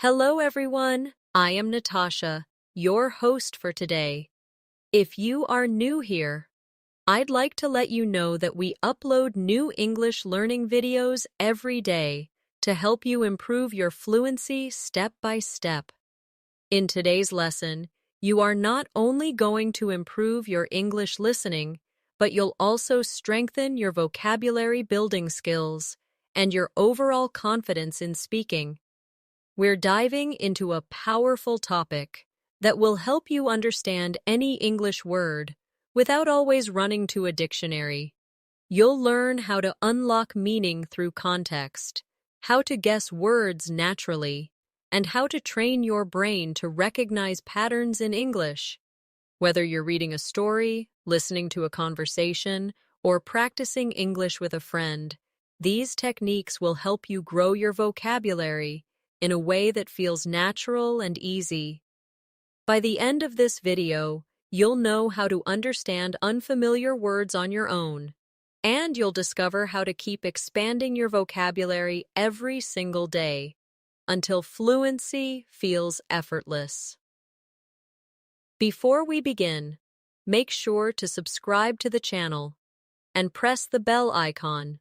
Hello, everyone. I am Natasha, your host for today. If you are new here, I'd like to let you know that we upload new English learning videos every day to help you improve your fluency step by step. In today's lesson, you are not only going to improve your English listening, but you'll also strengthen your vocabulary building skills and your overall confidence in speaking. We're diving into a powerful topic that will help you understand any English word without always running to a dictionary. You'll learn how to unlock meaning through context, how to guess words naturally, and how to train your brain to recognize patterns in English. Whether you're reading a story, listening to a conversation, or practicing English with a friend, these techniques will help you grow your vocabulary in a way that feels natural and easy. By the end of this video, you'll know how to understand unfamiliar words on your own, and you'll discover how to keep expanding your vocabulary every single day until fluency feels effortless. Before we begin, make sure to subscribe to the channel and press the bell icon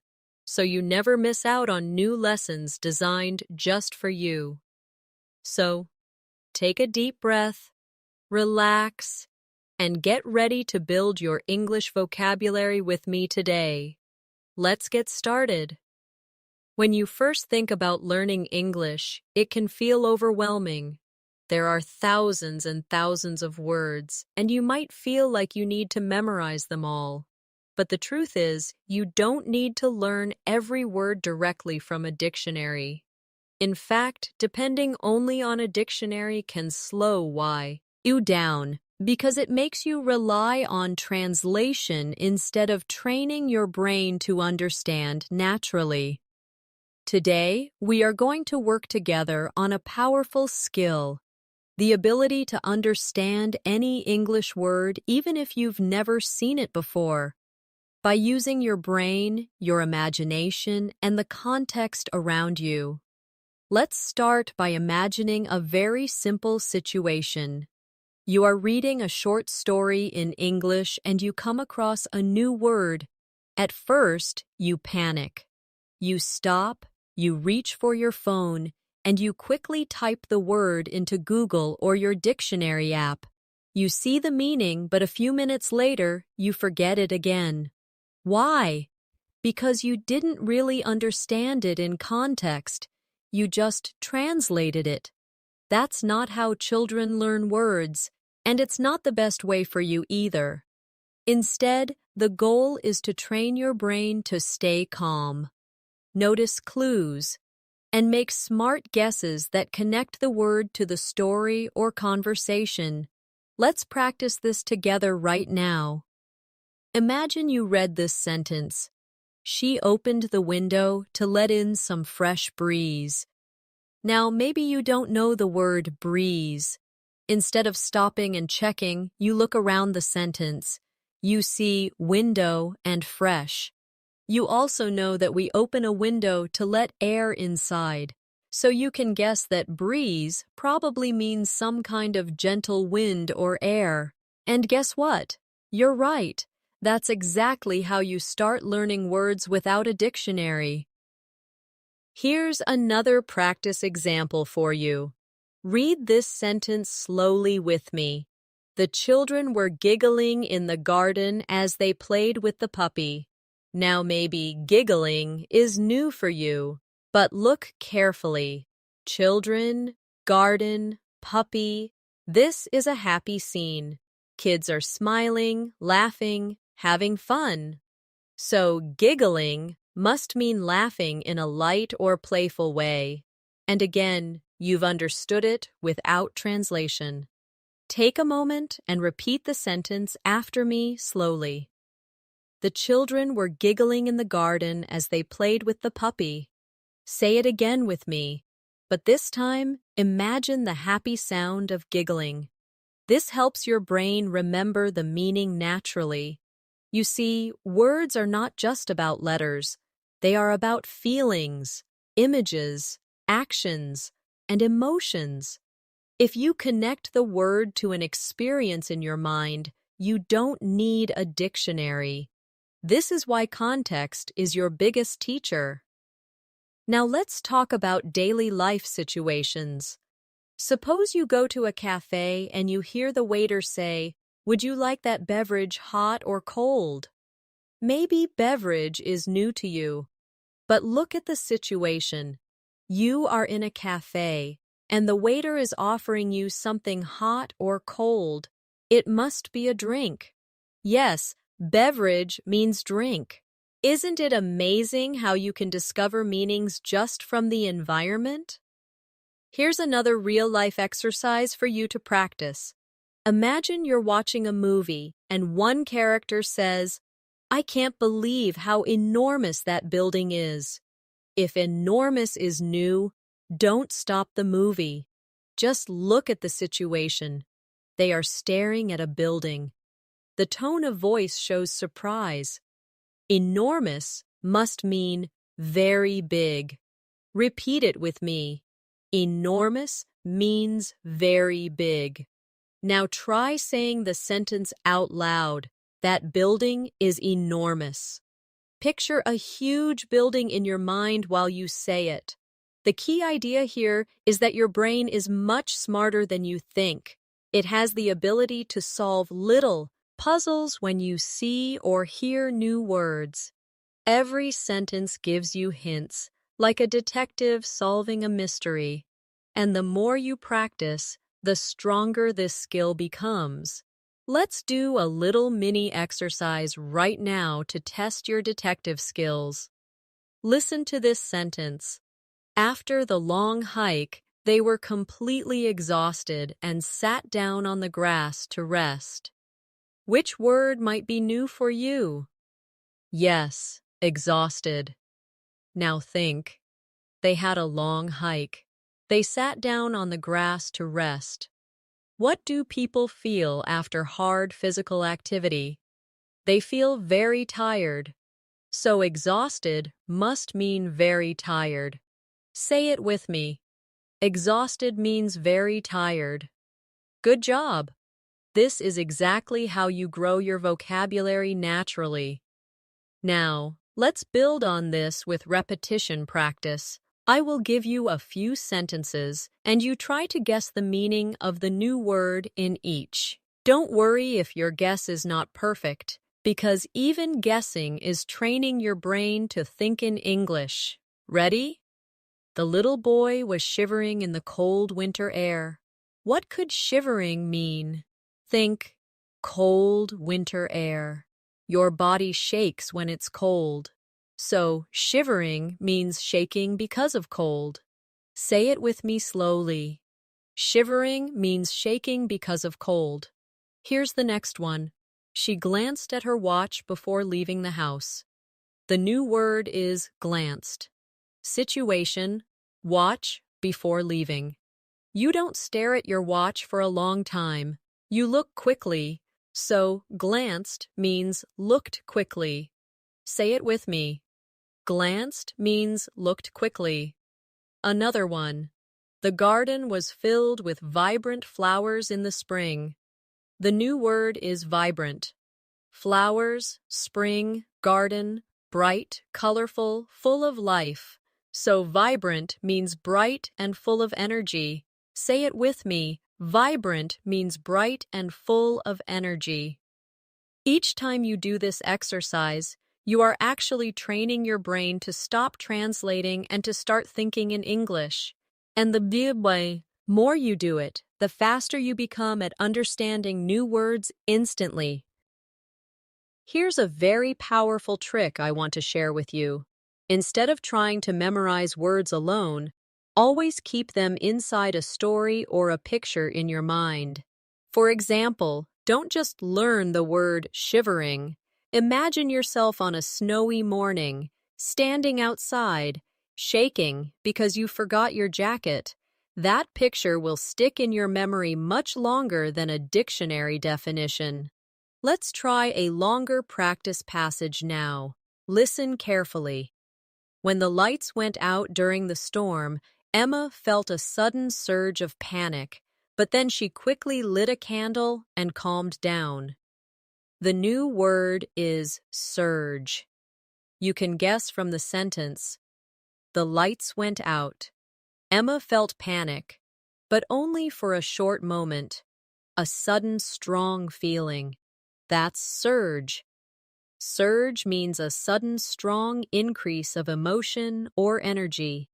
so you never miss out on new lessons designed just for you. So, take a deep breath, relax, and get ready to build your English vocabulary with me today. Let's get started. When you first think about learning English, it can feel overwhelming. There are thousands and thousands of words, and you might feel like you need to memorize them all. But the truth is, you don't need to learn every word directly from a dictionary. In fact, depending only on a dictionary can slow you down because it makes you rely on translation instead of training your brain to understand naturally. Today, we are going to work together on a powerful skill, the ability to understand any English word even if you've never seen it before. By using your brain, your imagination, and the context around you. Let's start by imagining a very simple situation. You are reading a short story in English and you come across a new word. At first, you panic. You stop, you reach for your phone, and you quickly type the word into Google or your dictionary app. You see the meaning, but a few minutes later, you forget it again. Why? Because you didn't really understand it in context. You just translated it. That's not how children learn words, and it's not the best way for you either. Instead, the goal is to train your brain to stay calm. Notice clues, and make smart guesses that connect the word to the story or conversation. Let's practice this together right now. Imagine you read this sentence. She opened the window to let in some fresh breeze. Now, maybe you don't know the word breeze. Instead of stopping and checking, you look around the sentence. You see window and fresh. You also know that we open a window to let air inside. So you can guess that breeze probably means some kind of gentle wind or air. And guess what? You're right. That's exactly how you start learning words without a dictionary. Here's another practice example for you. Read this sentence slowly with me. The children were giggling in the garden as they played with the puppy. Now maybe giggling is new for you, but look carefully. Children, garden, puppy. This is a happy scene. Kids are smiling, laughing, having fun. So giggling must mean laughing in a light or playful way. And again, you've understood it without translation. Take a moment and repeat the sentence after me slowly. The children were giggling in the garden as they played with the puppy. Say it again with me, but this time imagine the happy sound of giggling. This helps your brain remember the meaning naturally. You see, words are not just about letters. They are about feelings, images, actions, and emotions. If you connect the word to an experience in your mind, you don't need a dictionary. This is why context is your biggest teacher. Now let's talk about daily life situations. Suppose you go to a cafe and you hear the waiter say, "Would you like that beverage hot or cold?" Maybe beverage is new to you, but look at the situation. You are in a cafe, and the waiter is offering you something hot or cold. It must be a drink. Yes, beverage means drink. Isn't it amazing how you can discover meanings just from the environment? Here's another real-life exercise for you to practice. Imagine you're watching a movie and one character says, "I can't believe how enormous that building is." If enormous is new, don't stop the movie. Just look at the situation. They are staring at a building. The tone of voice shows surprise. Enormous must mean very big. Repeat it with me. Enormous means very big. Now try saying the sentence out loud. That building is enormous. Picture a huge building in your mind while you say it. The key idea here is that your brain is much smarter than you think. It has the ability to solve little puzzles when you see or hear new words. Every sentence gives you hints, like a detective solving a mystery. And the more you practice, the stronger this skill becomes. Let's do a little mini exercise right now to test your detective skills. Listen to this sentence. After the long hike, they were completely exhausted and sat down on the grass to rest. Which word might be new for you? Yes, exhausted. Now think. They had a long hike. They sat down on the grass to rest. What do people feel after hard physical activity? They feel very tired. So exhausted must mean very tired. Say it with me. Exhausted means very tired. Good job. This is exactly how you grow your vocabulary naturally. Now, let's build on this with repetition practice. I will give you a few sentences, and you try to guess the meaning of the new word in each. Don't worry if your guess is not perfect, because even guessing is training your brain to think in English. Ready? The little boy was shivering in the cold winter air. What could shivering mean? Think, cold winter air. Your body shakes when it's cold. So, shivering means shaking because of cold. Say it with me slowly. Shivering means shaking because of cold. Here's the next one. She glanced at her watch before leaving the house. The new word is glanced. Situation, watch before leaving. You don't stare at your watch for a long time. You look quickly. So, glanced means looked quickly. Say it with me. Glanced means looked quickly. Another one. The garden was filled with vibrant flowers in the spring. The new word is vibrant. Flowers, spring, garden, bright, colorful, full of life. So vibrant means bright and full of energy. Say it with me. Vibrant means bright and full of energy. Each time you do this exercise, you are actually training your brain to stop translating and to start thinking in English. And the more you do it, the faster you become at understanding new words instantly. Here's a very powerful trick I want to share with you. Instead of trying to memorize words alone, always keep them inside a story or a picture in your mind. For example, don't just learn the word shivering. Imagine yourself on a snowy morning, standing outside, shaking because you forgot your jacket. That picture will stick in your memory much longer than a dictionary definition. Let's try a longer practice passage now. Listen carefully. When the lights went out during the storm, Emma felt a sudden surge of panic, but then she quickly lit a candle and calmed down. The new word is surge. You can guess from the sentence. The lights went out. Emma felt panic, but only for a short moment. A sudden, strong feeling. That's surge. Surge means a sudden, strong increase of emotion or energy.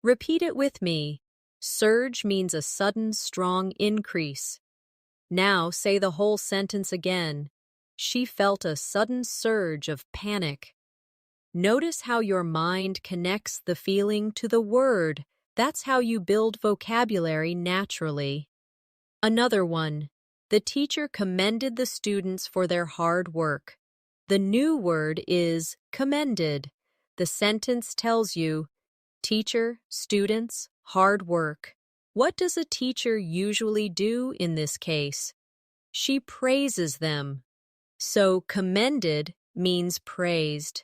Repeat it with me. Surge means a sudden, strong increase. Now say the whole sentence again. She felt a sudden surge of panic. Notice how your mind connects the feeling to the word. That's how you build vocabulary naturally. Another one. The teacher commended the students for their hard work. The new word is commended. The sentence tells you, teacher, students, hard work. What does a teacher usually do in this case? She praises them. So commended means praised.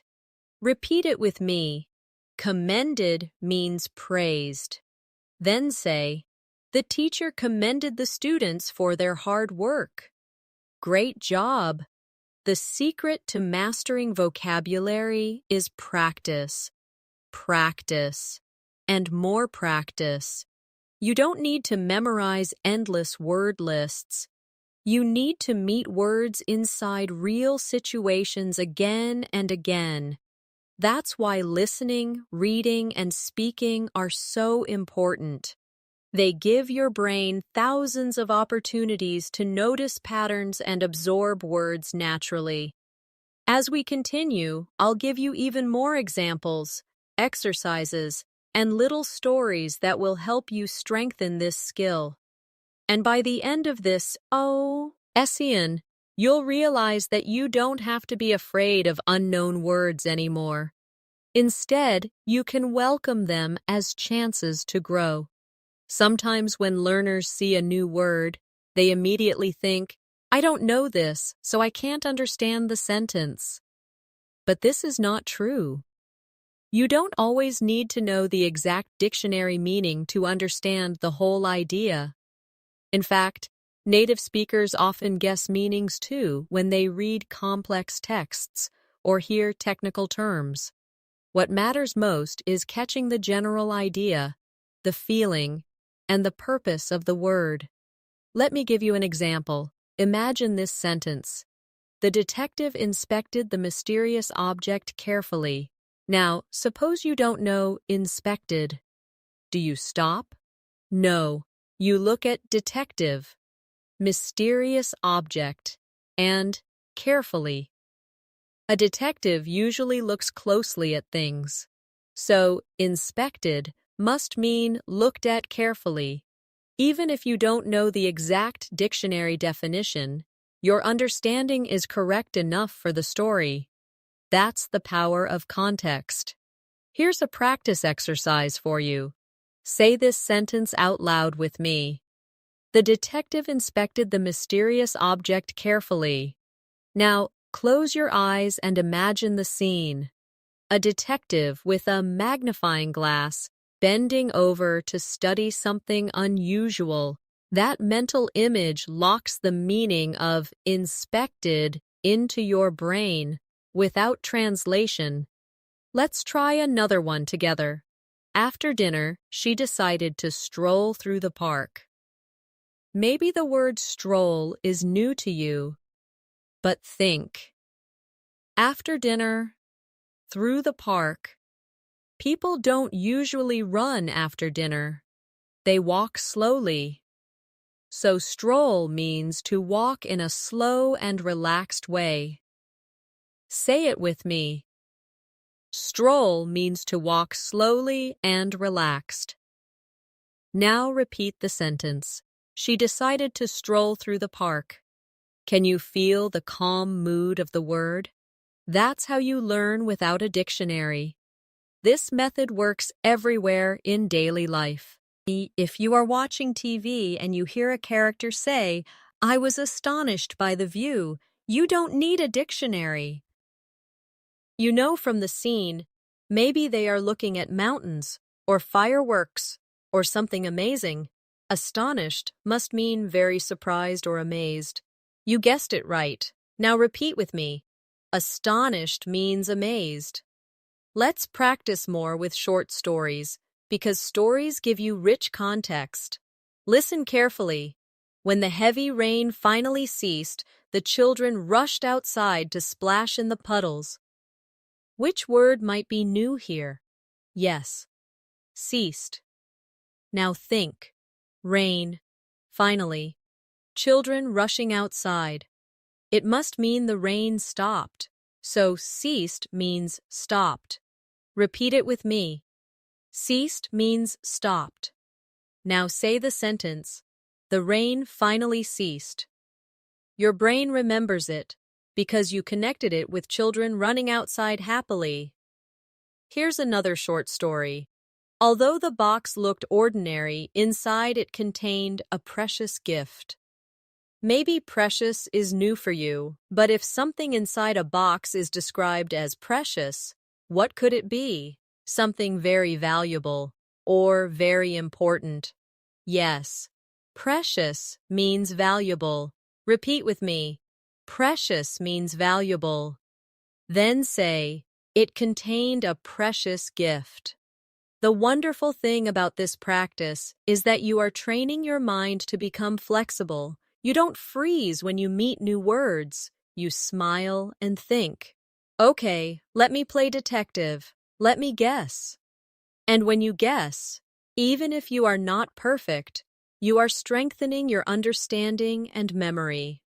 Repeat it with me. Commended means praised. Then say, the teacher commended the students for their hard work. Great job! The secret to mastering vocabulary is practice. Practice. And more practice. You don't need to memorize endless word lists. You need to meet words inside real situations again and again. That's why listening, reading, and speaking are so important. They give your brain thousands of opportunities to notice patterns and absorb words naturally. As we continue, I'll give you even more examples, exercises, and little stories that will help you strengthen this skill. And by the end of this session, you'll realize that you don't have to be afraid of unknown words anymore. Instead, you can welcome them as chances to grow. Sometimes when learners see a new word, they immediately think, I don't know this, so I can't understand the sentence. But this is not true. You don't always need to know the exact dictionary meaning to understand the whole idea. In fact, native speakers often guess meanings too when they read complex texts or hear technical terms. What matters most is catching the general idea, the feeling, and the purpose of the word. Let me give you an example. Imagine this sentence. The detective inspected the mysterious object carefully. Now, suppose you don't know inspected. Do you stop? No. You look at detective, mysterious object, and carefully. A detective usually looks closely at things. So, inspected must mean looked at carefully. Even if you don't know the exact dictionary definition, your understanding is correct enough for the story. That's the power of context. Here's a practice exercise for you. Say this sentence out loud with me. The detective inspected the mysterious object carefully. Now, close your eyes and imagine the scene. A detective with a magnifying glass bending over to study something unusual. That mental image locks the meaning of inspected into your brain without translation. Let's try another one together. After dinner, she decided to stroll through the park. Maybe the word stroll is new to you, but think. After dinner, through the park. People don't usually run after dinner. They walk slowly. So stroll means to walk in a slow and relaxed way. Say it with me. Stroll means to walk slowly and relaxed. Now repeat the sentence. She decided to stroll through the park. Can you feel the calm mood of the word? That's how you learn without a dictionary. This method works everywhere in daily life. If you are watching TV and you hear a character say, I was astonished by the view, you don't need a dictionary. You know from the scene, maybe they are looking at mountains or fireworks or something amazing. Astonished must mean very surprised or amazed. You guessed it right. Now repeat with me. Astonished means amazed. Let's practice more with short stories, because stories give you rich context. Listen carefully. When the heavy rain finally ceased, the children rushed outside to splash in the puddles. Which word might be new here? Yes. Ceased. Now think. Rain. Finally. Children rushing outside. It must mean the rain stopped. So ceased means stopped. Repeat it with me. Ceased means stopped. Now say the sentence. The rain finally ceased. Your brain remembers it because you connected it with children running outside happily. Here's another short story. Although the box looked ordinary, inside it contained a precious gift. Maybe precious is new for you, but if something inside a box is described as precious, what could it be? Something very valuable or very important. Yes, precious means valuable. Repeat with me. Precious means valuable. Then say, it contained a precious gift. The wonderful thing about this practice is that you are training your mind to become flexible. You don't freeze when you meet new words. You smile and think. Okay, let me play detective. Let me guess. And when you guess, even if you are not perfect, you are strengthening your understanding and memory.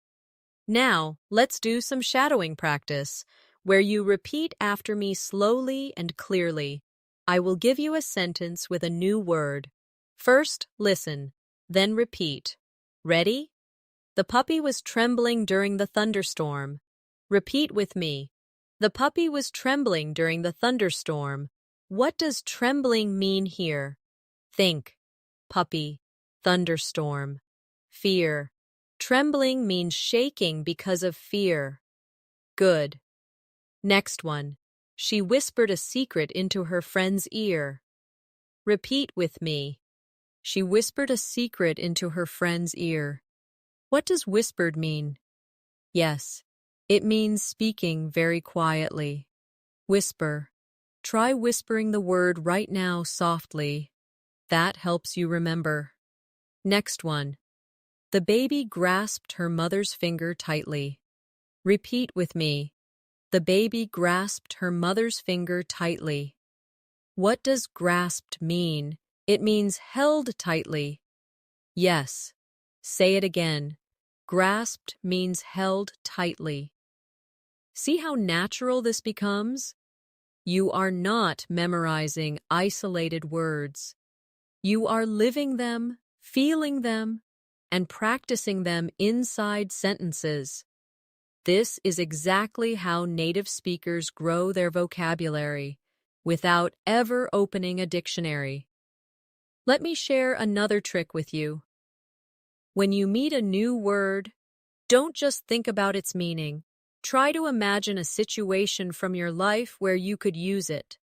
Now, let's do some shadowing practice, where you repeat after me slowly and clearly. I will give you a sentence with a new word. First, listen, then repeat. Ready? The puppy was trembling during the thunderstorm. Repeat with me. The puppy was trembling during the thunderstorm. What does trembling mean here? Think. Puppy. Thunderstorm. Fear. Trembling means shaking because of fear. Good. Next one. She whispered a secret into her friend's ear. Repeat with me. She whispered a secret into her friend's ear. What does whispered mean? Yes, it means speaking very quietly. Whisper. Try whispering the word right now softly. That helps you remember. Next one. The baby grasped her mother's finger tightly. Repeat with me. The baby grasped her mother's finger tightly. What does grasped mean? It means held tightly. Yes. Say it again. Grasped means held tightly. See how natural this becomes? You are not memorizing isolated words. You are living them, feeling them, and practicing them inside sentences. This is exactly how native speakers grow their vocabulary without ever opening a dictionary. Let me share another trick with you. When you meet a new word, don't just think about its meaning. Try to imagine a situation from your life where you could use it.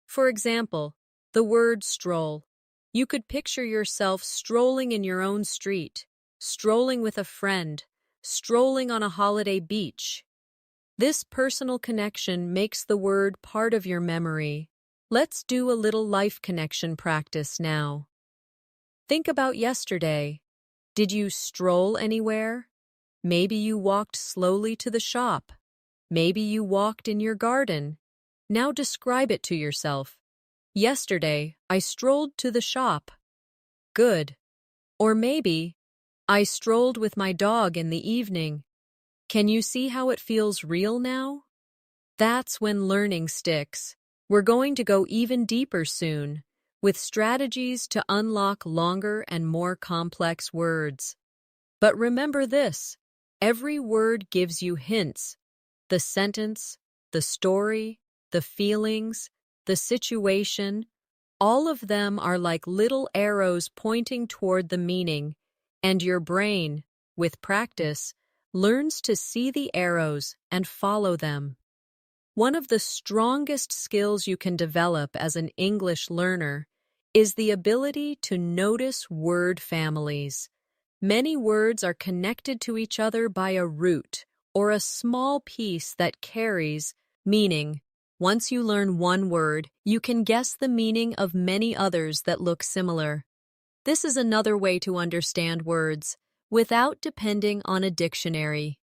For example, the word stroll. You could picture yourself strolling in your own street, strolling with a friend, strolling on a holiday beach. This personal connection makes the word part of your memory. Let's do a little life connection practice now. Think about yesterday. Did you stroll anywhere? Maybe you walked slowly to the shop. Maybe you walked in your garden. Now describe it to yourself. Yesterday, I strolled to the shop. Good. Or maybe, I strolled with my dog in the evening. Can you see how it feels real now? That's when learning sticks. We're going to go even deeper soon, with strategies to unlock longer and more complex words. But remember this, every word gives you hints. The sentence, the story, the feelings, the situation, all of them are like little arrows pointing toward the meaning, and your brain, with practice, learns to see the arrows and follow them. One of the strongest skills you can develop as an English learner is the ability to notice word families. Many words are connected to each other by a root or a small piece that carries meaning. Once you learn one word, you can guess the meaning of many others that look similar. This is another way to understand words without depending on a dictionary.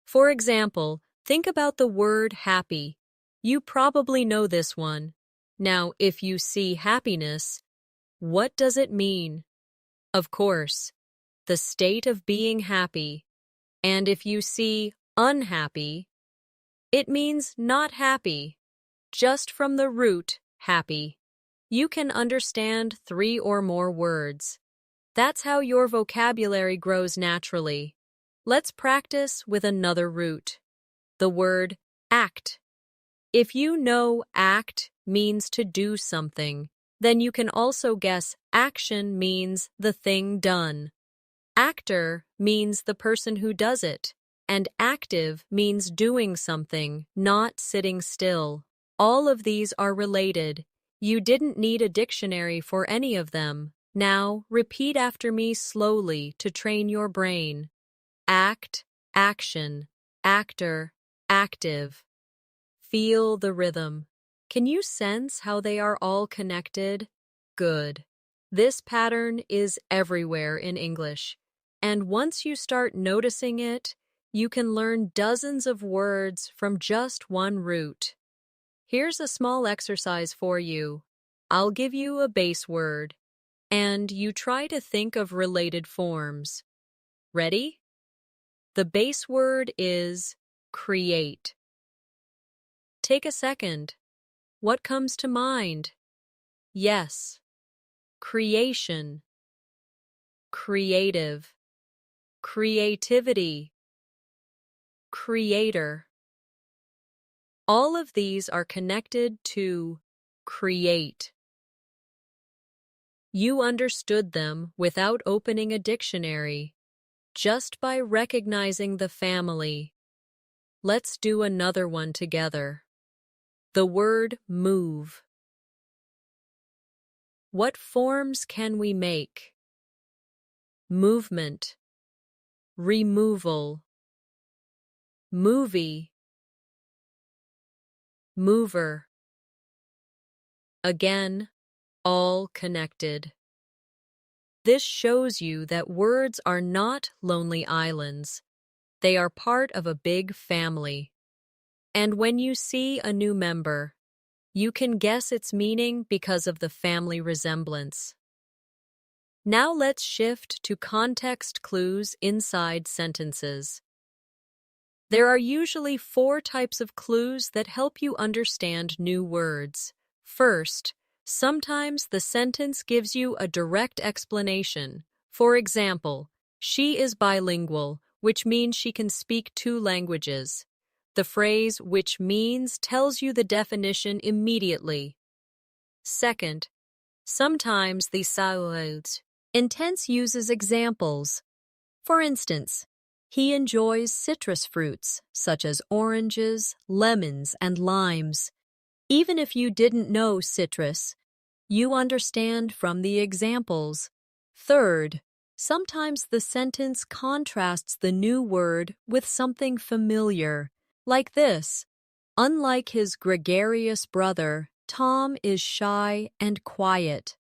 For example, think about the word happy. You probably know this one. Now, if you see happiness, what does it mean? Of course, the state of being happy. And if you see unhappy, it means not happy, just from the root happy. You can understand 3 or more words. That's how your vocabulary grows naturally. Let's practice with another root, the word act. If you know act means to do something, then you can also guess action means the thing done. Actor means the person who does it, and active means doing something, not sitting still. All of these are related. You didn't need a dictionary for any of them. Now, repeat after me slowly to train your brain. Act, action, actor, active. Feel the rhythm. Can you sense how they are all connected? Good. This pattern is everywhere in English, and once you start noticing it, you can learn dozens of words from just one root. Here's a small exercise for you. I'll give you a base word, and you try to think of related forms. Ready? The base word is create. Take a second. What comes to mind? Yes. Creation. Creative. Creativity. Creator. All of these are connected to create. You understood them without opening a dictionary, just by recognizing the family. Let's do another one together. The word move. What forms can we make? Movement, removal, movie, mover. Again, all connected. This shows you that words are not lonely islands. They are part of a big family. And when you see a new member, you can guess its meaning because of the family resemblance. Now let's shift to context clues inside sentences. There are usually 4 types of clues that help you understand new words. First, sometimes the sentence gives you a direct explanation. For example, she is bilingual, which means she can speak 2 languages. The phrase which means tells you the definition immediately. Second, sometimes the intense uses examples. For instance, he enjoys citrus fruits, such as oranges, lemons, and limes. Even if you didn't know citrus, you understand from the examples. Third, sometimes the sentence contrasts the new word with something familiar. Like this, unlike his gregarious brother, Tom is shy and quiet.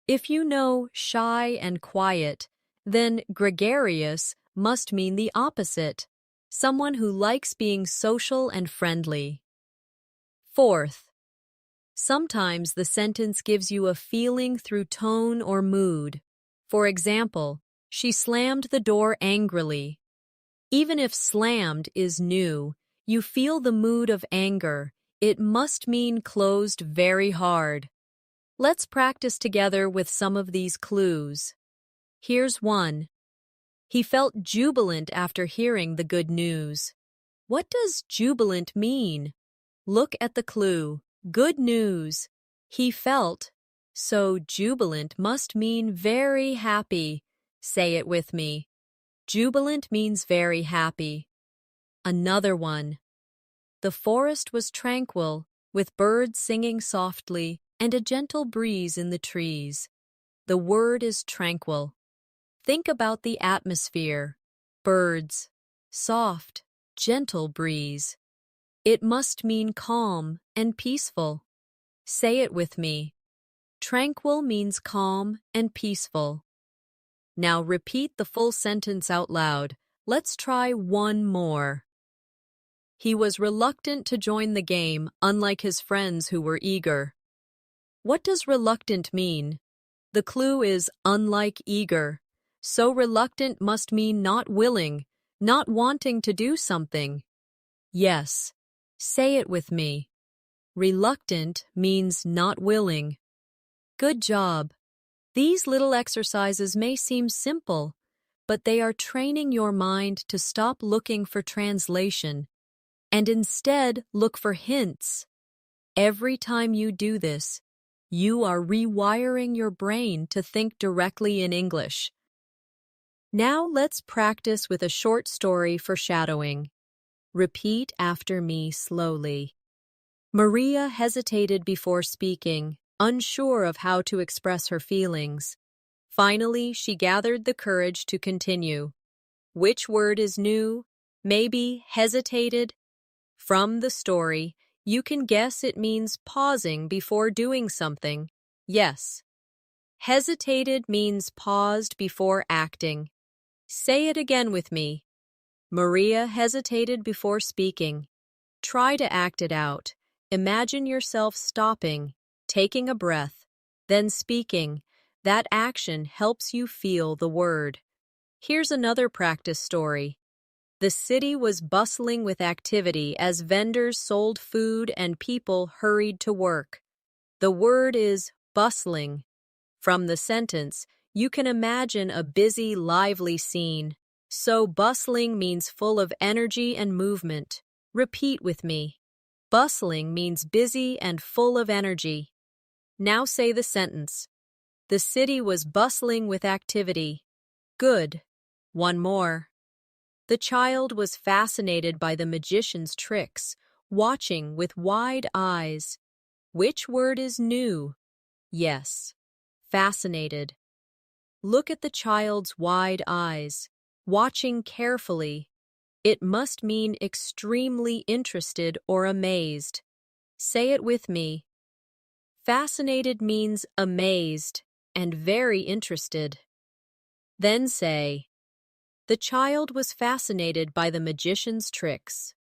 If you know shy and quiet, then gregarious must mean the opposite, someone who likes being social and friendly. Fourth, sometimes the sentence gives you a feeling through tone or mood. For example, she slammed the door angrily. Even if slammed is new, you feel the mood of anger. It must mean closed very hard. Let's practice together with some of these clues. Here's one. He felt jubilant after hearing the good news. What does jubilant mean? Look at the clue. Good news. He felt. So jubilant must mean very happy. Say it with me. Jubilant means very happy. Another one. The forest was tranquil, with birds singing softly. and a gentle breeze in the trees. The word is tranquil. Think about the atmosphere, birds, soft, gentle breeze. It must mean calm and peaceful. Say it with me. Tranquil means calm and peaceful. Now repeat the full sentence out loud. Let's try one more. He was reluctant to join the game, unlike his friends who were eager. What does reluctant mean? The clue is unlike eager. So reluctant must mean not willing, not wanting to do something. Yes. Say it with me. Reluctant means not willing. Good job. These little exercises may seem simple, but they are training your mind to stop looking for translation and instead look for hints. Every time you do this, you are rewiring your brain to think directly in English. Now let's practice with a short story for shadowing. Repeat after me slowly. Maria hesitated before speaking, unsure of how to express her feelings. Finally, she gathered the courage to continue. Which word is new? Maybe hesitated? From the story, you can guess it means pausing before doing something. Yes. Hesitated means paused before acting. Say it again with me. Maria hesitated before speaking. Try to act it out. Imagine yourself stopping, taking a breath, then speaking. That action helps you feel the word. Here's another practice story. The city was bustling with activity as vendors sold food and people hurried to work. The word is bustling. From the sentence, you can imagine a busy, lively scene. So bustling means full of energy and movement. Repeat with me. Bustling means busy and full of energy. Now say the sentence. The city was bustling with activity. Good. One more. The child was fascinated by the magician's tricks, watching with wide eyes. Which word is new? Yes. Fascinated. Look at the child's wide eyes, watching carefully. It must mean extremely interested or amazed. Say it with me. Fascinated means amazed and very interested. Then say, the child was fascinated by the magician's tricks.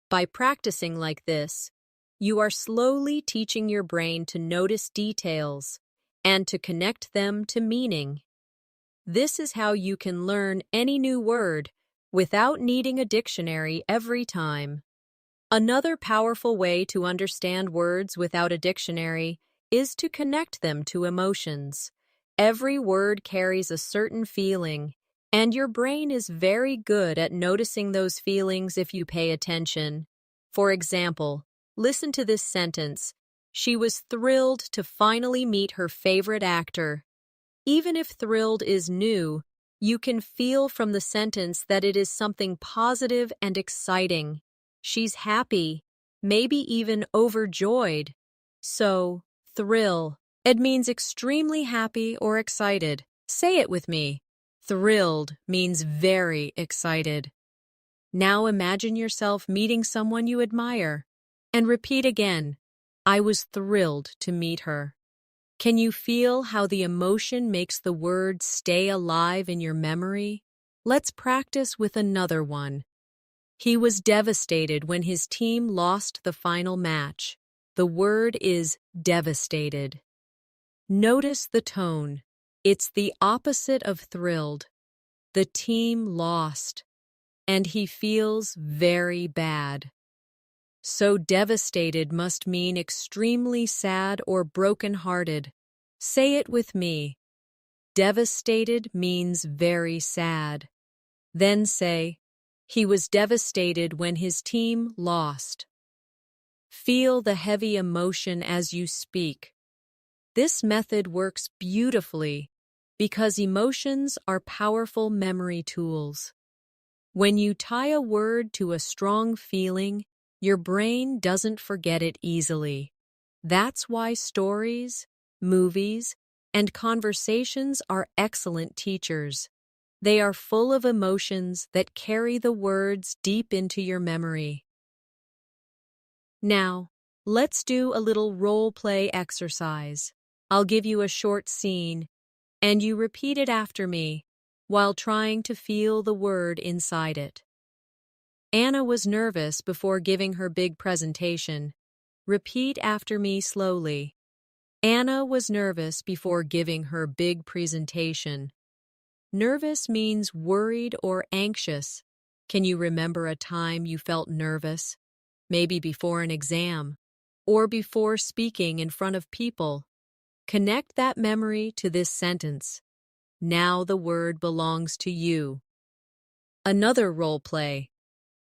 By practicing like this, you are slowly teaching your brain to notice details and to connect them to meaning. This is how you can learn any new word without needing a dictionary every time. Another powerful way to understand words without a dictionary is to connect them to emotions. Every word carries a certain feeling, and your brain is very good at noticing those feelings if you pay attention. For example, listen to this sentence. She was thrilled to finally meet her favorite actor. Even if thrilled is new, you can feel from the sentence that it is something positive and exciting. She's happy, maybe even overjoyed. So, thrill. It means extremely happy or excited. Say it with me. Thrilled means very excited. Now imagine yourself meeting someone you admire. And repeat again. I was thrilled to meet her. Can you feel how the emotion makes the word stay alive in your memory? Let's practice with another one. He was devastated when his team lost the final match. The word is devastated. Notice the tone. It's the opposite of thrilled. The team lost, and he feels very bad. So devastated must mean extremely sad or broken-hearted. Say it with me. Devastated means very sad. Then say, he was devastated when his team lost. Feel the heavy emotion as you speak. This method works beautifully because emotions are powerful memory tools. When you tie a word to a strong feeling, your brain doesn't forget it easily. That's why stories, movies, and conversations are excellent teachers. They are full of emotions that carry the words deep into your memory. Now, let's do a little role play exercise. I'll give you a short scene, and you repeat it after me while trying to feel the word inside it. Anna was nervous before giving her big presentation. Repeat after me slowly. Anna was nervous before giving her big presentation. Nervous means worried or anxious. Can you remember a time you felt nervous? Maybe before an exam, or before speaking in front of people. Connect that memory to this sentence. Now the word belongs to you. Another role play.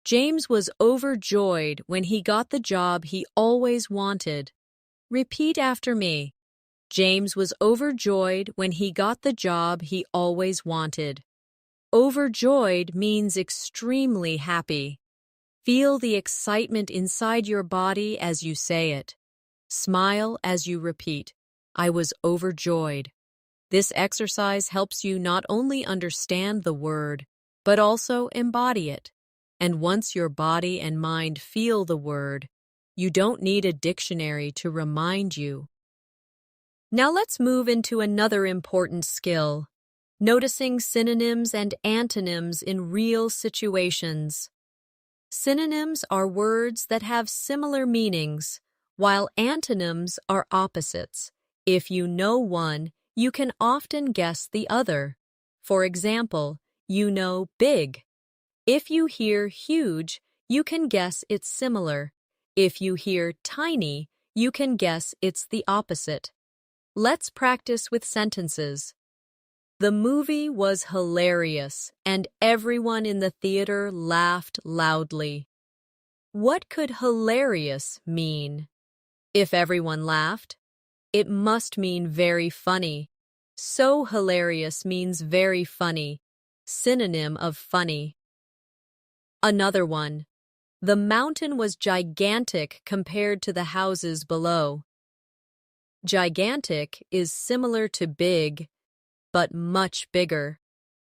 James was overjoyed when he got the job he always wanted. Repeat after me. James was overjoyed when he got the job he always wanted. Overjoyed means extremely happy. Feel the excitement inside your body as you say it. Smile as you repeat, I was overjoyed. This exercise helps you not only understand the word, but also embody it. And once your body and mind feel the word, you don't need a dictionary to remind you. Now let's move into another important skill, noticing synonyms and antonyms in real situations. Synonyms are words that have similar meanings, while antonyms are opposites. If you know one, you can often guess the other. For example, you know big. If you hear huge, you can guess it's similar. If you hear tiny, you can guess it's the opposite. Let's practice with sentences. The movie was hilarious, and everyone in the theater laughed loudly. What could hilarious mean? If everyone laughed, it must mean very funny. So hilarious means very funny, synonym of funny. Another one. The mountain was gigantic compared to the houses below. Gigantic is similar to big, but much bigger.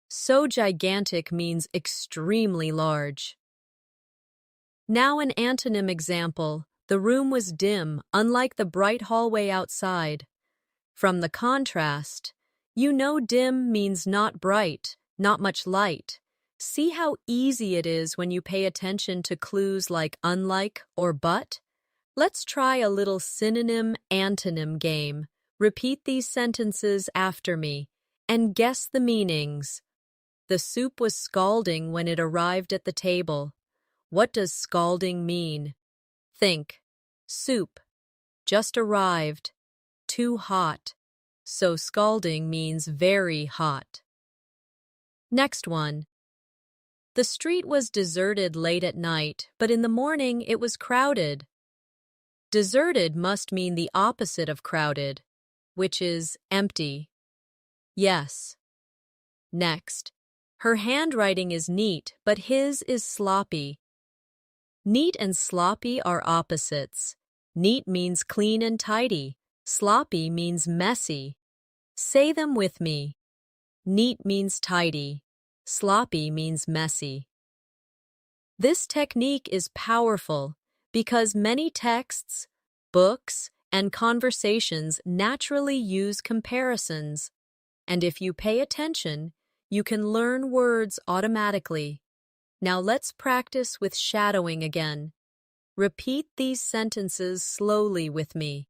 So gigantic means extremely large. Now an antonym example. The room was dim, unlike the bright hallway outside. From the contrast, you know dim means not bright, not much light. See how easy it is when you pay attention to clues like unlike or but? Let's try a little synonym-antonym game. Repeat these sentences after me and guess the meanings. The soup was scalding when it arrived at the table. What does scalding mean? Think. Soup. Just arrived. Too hot. So scalding means very hot. Next one. The street was deserted late at night, but in the morning it was crowded. Deserted must mean the opposite of crowded, which is empty. Yes. Next. Her handwriting is neat, but his is sloppy. Neat and sloppy are opposites. Neat means clean and tidy. Sloppy means messy. Say them with me. Neat means tidy. Sloppy means messy. This technique is powerful because many texts, books, and conversations naturally use comparisons. And if you pay attention, you can learn words automatically. Now let's practice with shadowing again. Repeat these sentences slowly with me.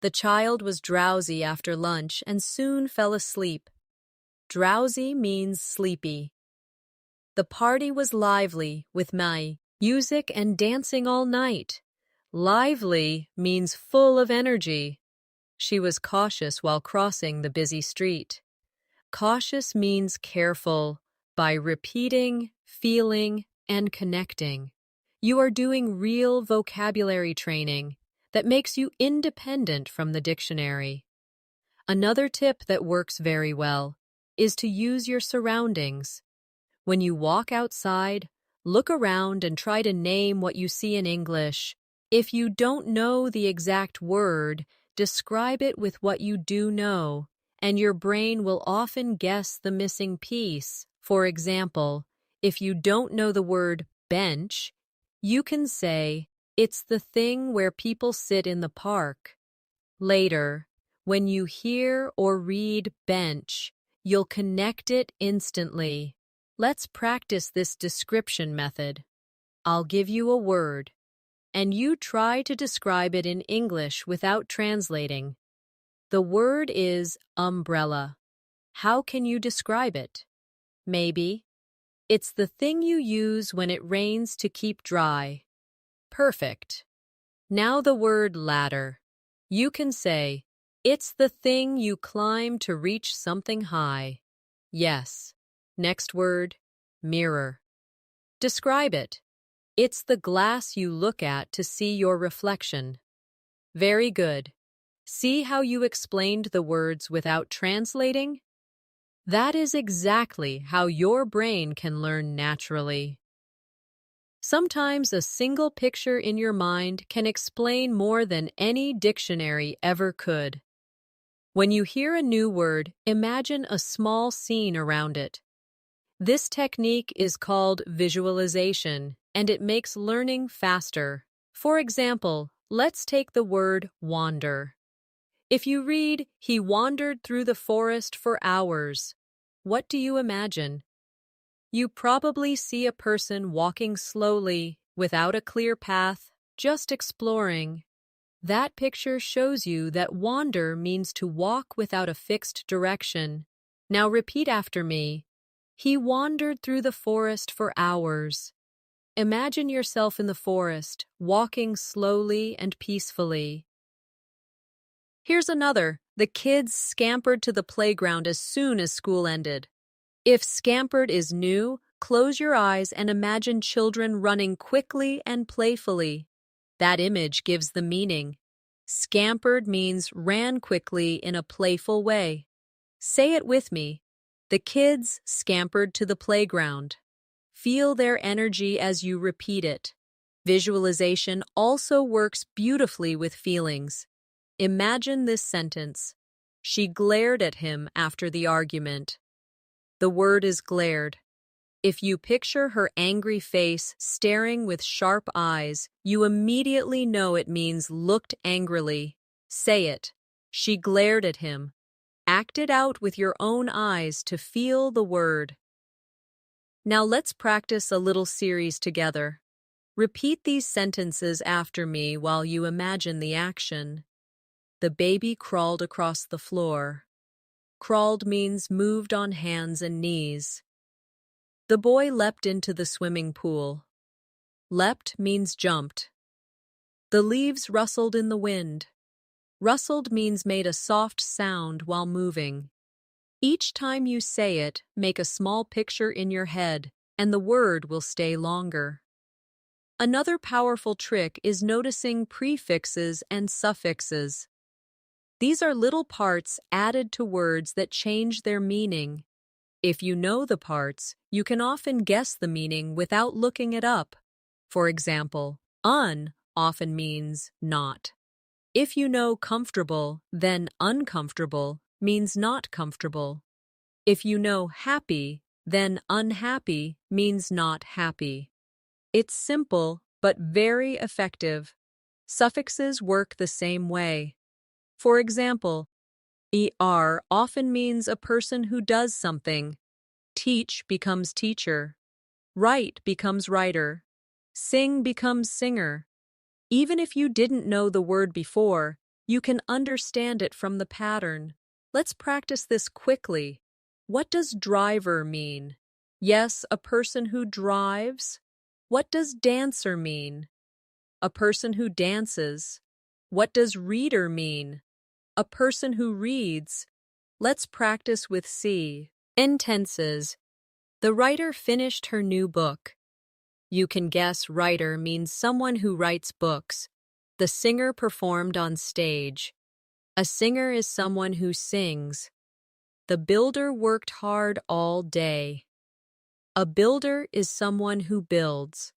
The child was drowsy after lunch and soon fell asleep. Drowsy means sleepy. The party was lively with music and dancing all night. Lively means full of energy. She was cautious while crossing the busy street. Cautious means careful by repeating, feeling, and connecting. You are doing real vocabulary training that makes you independent from the dictionary. Another tip that works very well is to use your surroundings. When you walk outside, look around and try to name what you see in English. If you don't know the exact word, describe it with what you do know, and your brain will often guess the missing piece. For example, if you don't know the word bench, you can say, "It's the thing where people sit in the park." Later, when you hear or read bench, you'll connect it instantly. Let's practice this description method. I'll give you a word, and you try to describe it in English without translating. The word is umbrella. How can you describe it? Maybe, "It's the thing you use when it rains to keep dry." Perfect. Now the word ladder. You can say, "It's the thing you climb to reach something high." Yes. Next word, mirror. Describe it. "It's the glass you look at to see your reflection." Very good. See how you explained the words without translating? That is exactly how your brain can learn naturally. Sometimes a single picture in your mind can explain more than any dictionary ever could. When you hear a new word, imagine a small scene around it. This technique is called visualization, and it makes learning faster. For example, let's take the word wander. If you read, "He wandered through the forest for hours," what do you imagine? You probably see a person walking slowly, without a clear path, just exploring. That picture shows you that wander means to walk without a fixed direction. Now repeat after me. He wandered through the forest for hours. Imagine yourself in the forest, walking slowly and peacefully. Here's another. The kids scampered to the playground as soon as school ended. If scampered is new, close your eyes and imagine children running quickly and playfully. That image gives the meaning. Scampered means ran quickly in a playful way. Say it with me. The kids scampered to the playground. Feel their energy as you repeat it. Visualization also works beautifully with feelings. Imagine this sentence. She glared at him after the argument. The word is glared. If you picture her angry face staring with sharp eyes, you immediately know it means looked angrily. Say it. She glared at him. Act it out with your own eyes to feel the word. Now let's practice a little series together. Repeat these sentences after me while you imagine the action. The baby crawled across the floor. Crawled means moved on hands and knees. The boy leapt into the swimming pool. Leapt means jumped. The leaves rustled in the wind. Rustled means made a soft sound while moving. Each time you say it, make a small picture in your head, and the word will stay longer. Another powerful trick is noticing prefixes and suffixes. These are little parts added to words that change their meaning. If you know the parts, you can often guess the meaning without looking it up. For example, un often means not. If you know comfortable, then uncomfortable means not comfortable. If you know happy, then unhappy means not happy. It's simple, but very effective. Suffixes work the same way. For example, er often means a person who does something. Teach becomes teacher. Write becomes writer. Sing becomes singer. Even if you didn't know the word before, you can understand it from the pattern. Let's practice this quickly. What does driver mean? Yes, a person who drives. What does dancer mean? A person who dances. What does reader mean? A person who reads. Let's practice with C. Intenses. The writer finished her new book. You can guess writer means someone who writes books. The singer performed on stage. A singer is someone who sings. The builder worked hard all day. A builder is someone who builds.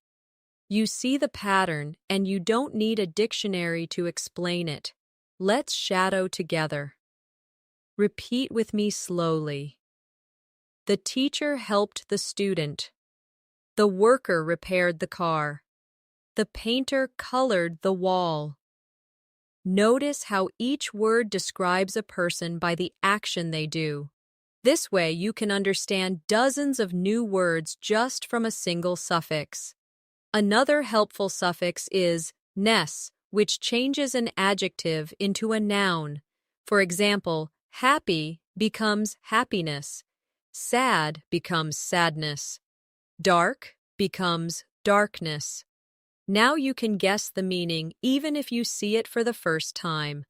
You see the pattern, and you don't need a dictionary to explain it. Let's shadow together. Repeat with me slowly. The teacher helped the student. The worker repaired the car. The painter colored the wall. Notice how each word describes a person by the action they do. This way, you can understand dozens of new words just from a single suffix. Another helpful suffix is ness, which changes an adjective into a noun. For example, happy becomes happiness. Sad becomes sadness. Dark becomes darkness. Now you can guess the meaning even if you see it for the first time.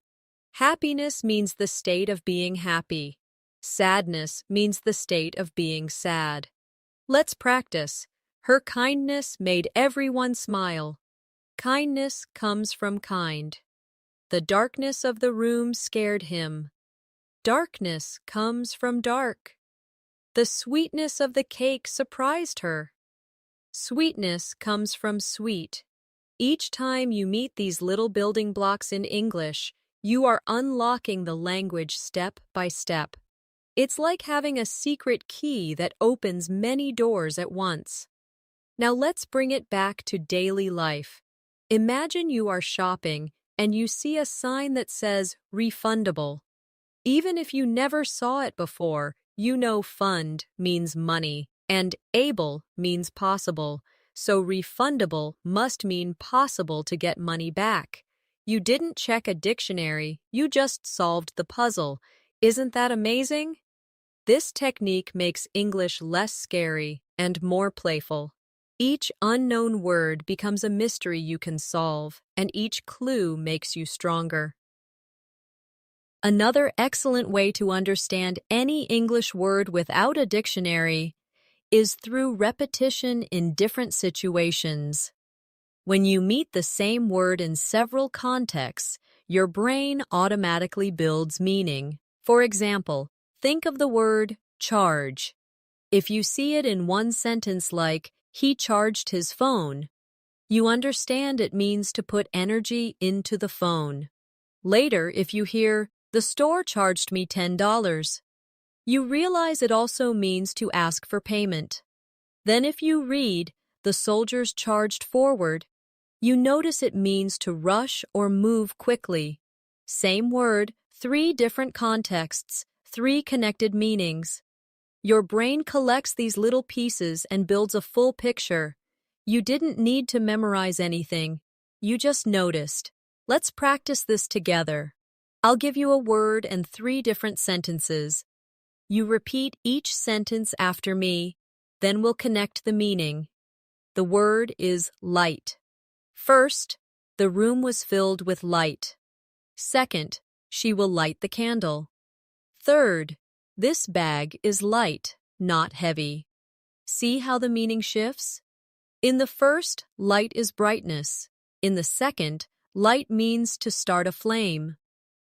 Happiness means the state of being happy. Sadness means the state of being sad. Let's practice. Her kindness made everyone smile. Kindness comes from kind. The darkness of the room scared him. Darkness comes from dark. The sweetness of the cake surprised her. Sweetness comes from sweet. Each time you meet these little building blocks in English, you are unlocking the language step by step. It's like having a secret key that opens many doors at once. Now let's bring it back to daily life. Imagine you are shopping and you see a sign that says refundable. Even if you never saw it before, you know fund means money and able means possible, so refundable must mean possible to get money back. You didn't check a dictionary, you just solved the puzzle. Isn't that amazing? This technique makes English less scary and more playful. Each unknown word becomes a mystery you can solve, and each clue makes you stronger. Another excellent way to understand any English word without a dictionary is through repetition in different situations. When you meet the same word in several contexts, your brain automatically builds meaning. For example, think of the word charge. If you see it in one sentence like, he charged his phone, you understand it means to put energy into the phone. Later, if you hear, the store charged me $10, you realize it also means to ask for payment. Then if you read, the soldiers charged forward, you notice it means to rush or move quickly. Same word, 3 different contexts, 3 connected meanings. Your brain collects these little pieces and builds a full picture. You didn't need to memorize anything. You just noticed. Let's practice this together. I'll give you a word and 3 different sentences. You repeat each sentence after me, then we'll connect the meaning. The word is light. First, the room was filled with light. Second, she will light the candle. Third, this bag is light, not heavy. See how the meaning shifts? In the first, light is brightness. In the second, light means to start a flame.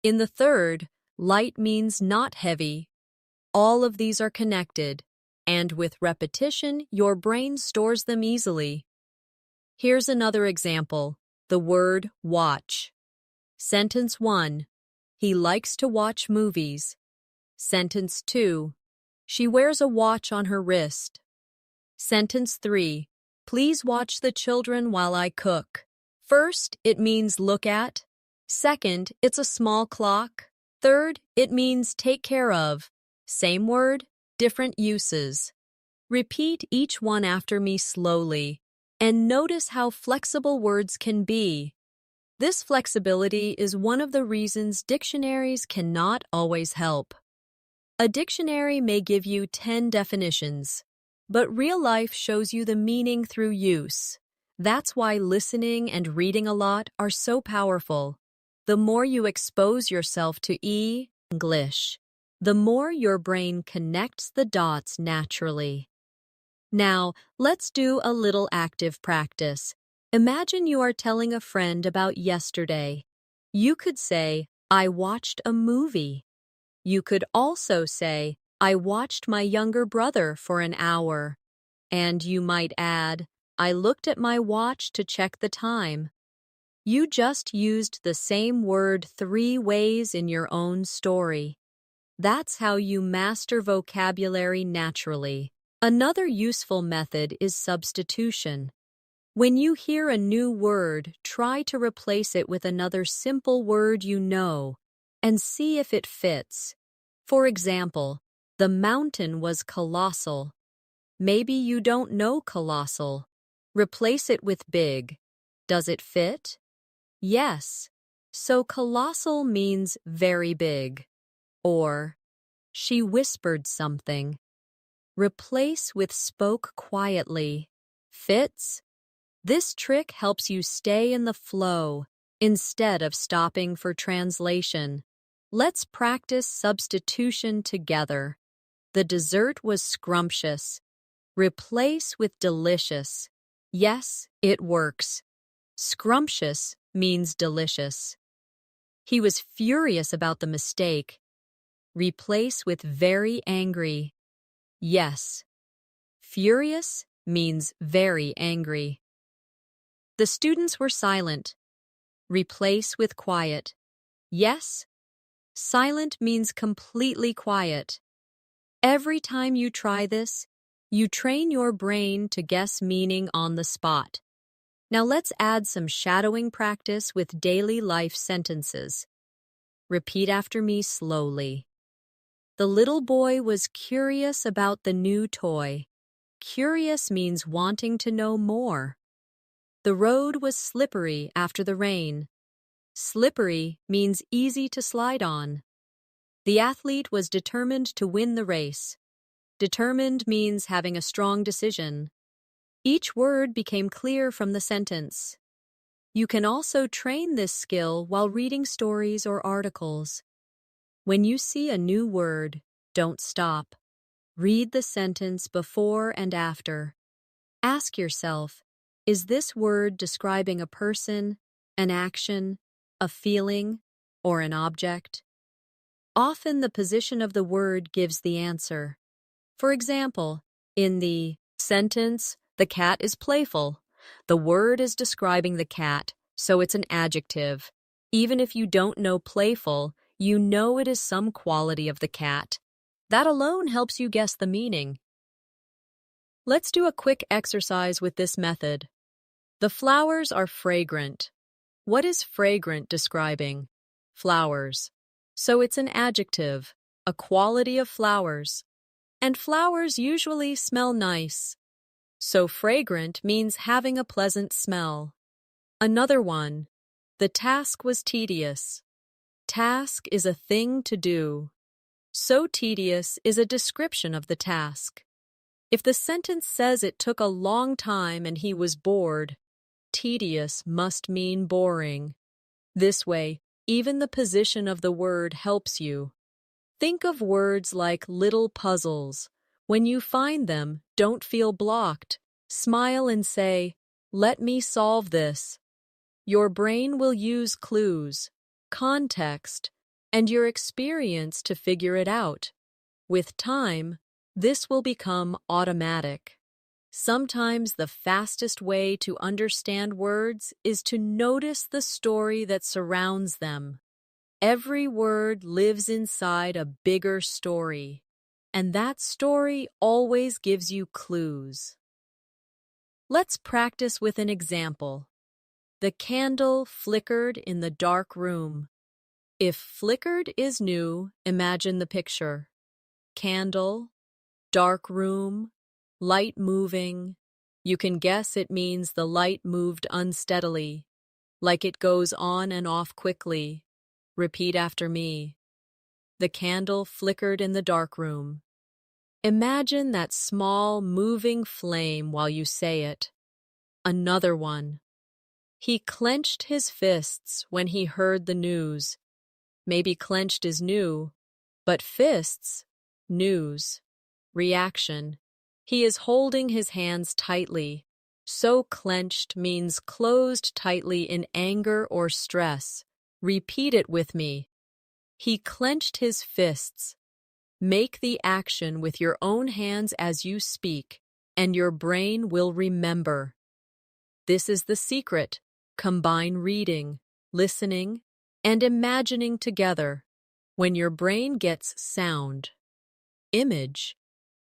In the third, light means not heavy. All of these are connected, and with repetition, your brain stores them easily. Here's another example, the word watch. Sentence 1, he likes to watch movies. Sentence 2, she wears a watch on her wrist. Sentence 3, please watch the children while I cook. First, it means look at. Second, it's a small clock. Third, it means take care of. Same word, different uses. Repeat each one after me slowly, and notice how flexible words can be. This flexibility is one of the reasons dictionaries cannot always help. A dictionary may give you 10 definitions, but real life shows you the meaning through use. That's why listening and reading a lot are so powerful. The more you expose yourself to English, the more your brain connects the dots naturally. Now, let's do a little active practice. Imagine you are telling a friend about yesterday. You could say, I watched a movie. You could also say, I watched my younger brother for an hour. And you might add, I looked at my watch to check the time. You just used the same word 3 ways in your own story. That's how you master vocabulary naturally. Another useful method is substitution. When you hear a new word, try to replace it with another simple word you know and see if it fits. For example, the mountain was colossal. Maybe you don't know colossal. Replace it with big. Does it fit? Yes. So colossal means very big. Or, she whispered something. Replace with spoke quietly. Fits? This trick helps you stay in the flow instead of stopping for translation. Let's practice substitution together. The dessert was scrumptious. Replace with delicious. Yes, it works. Scrumptious means delicious. He was furious about the mistake. Replace with very angry. Yes. Furious means very angry. The students were silent. Replace with quiet. Yes. Silent means completely quiet. Every time you try this, you train your brain to guess meaning on the spot. Now let's add some shadowing practice with daily life sentences. Repeat after me slowly. The little boy was curious about the new toy. Curious means wanting to know more. The road was slippery after the rain. Slippery means easy to slide on. The athlete was determined to win the race. Determined means having a strong decision. Each word became clear from the sentence. You can also train this skill while reading stories or articles. When you see a new word, don't stop. Read the sentence before and after. Ask yourself, is this word describing a person, an action, a feeling, or an object? Often the position of the word gives the answer. For example, in the sentence, the cat is playful, the word is describing the cat, so it's an adjective. Even if you don't know playful, you know it is some quality of the cat. That alone helps you guess the meaning. Let's do a quick exercise with this method. The flowers are fragrant. What is fragrant describing? Flowers. So it's an adjective, a quality of flowers. And flowers usually smell nice. So fragrant means having a pleasant smell. Another one. The task was tedious. Task is a thing to do. So tedious is a description of the task. If the sentence says it took a long time and he was bored, tedious must mean boring. This way, even the position of the word helps you. Think of words like little puzzles. When you find them, don't feel blocked. Smile and say, "Let me solve this." Your brain will use clues, context, and your experience to figure it out. With time, this will become automatic. Sometimes the fastest way to understand words is to notice the story that surrounds them. Every word lives inside a bigger story, and that story always gives you clues. Let's practice with an example. The candle flickered in the dark room. If flickered is new, imagine the picture. Candle, dark room, light moving. You can guess it means the light moved unsteadily, like it goes on and off quickly. Repeat after me. The candle flickered in the dark room. Imagine that small, moving flame while you say it. Another one. He clenched his fists when he heard the news. Maybe clenched is new, but fists, news, reaction. He is holding his hands tightly. So clenched means closed tightly in anger or stress. Repeat it with me. He clenched his fists. Make the action with your own hands as you speak, and your brain will remember. This is the secret. Combine reading, listening, and imagining together. When your brain gets sound, image,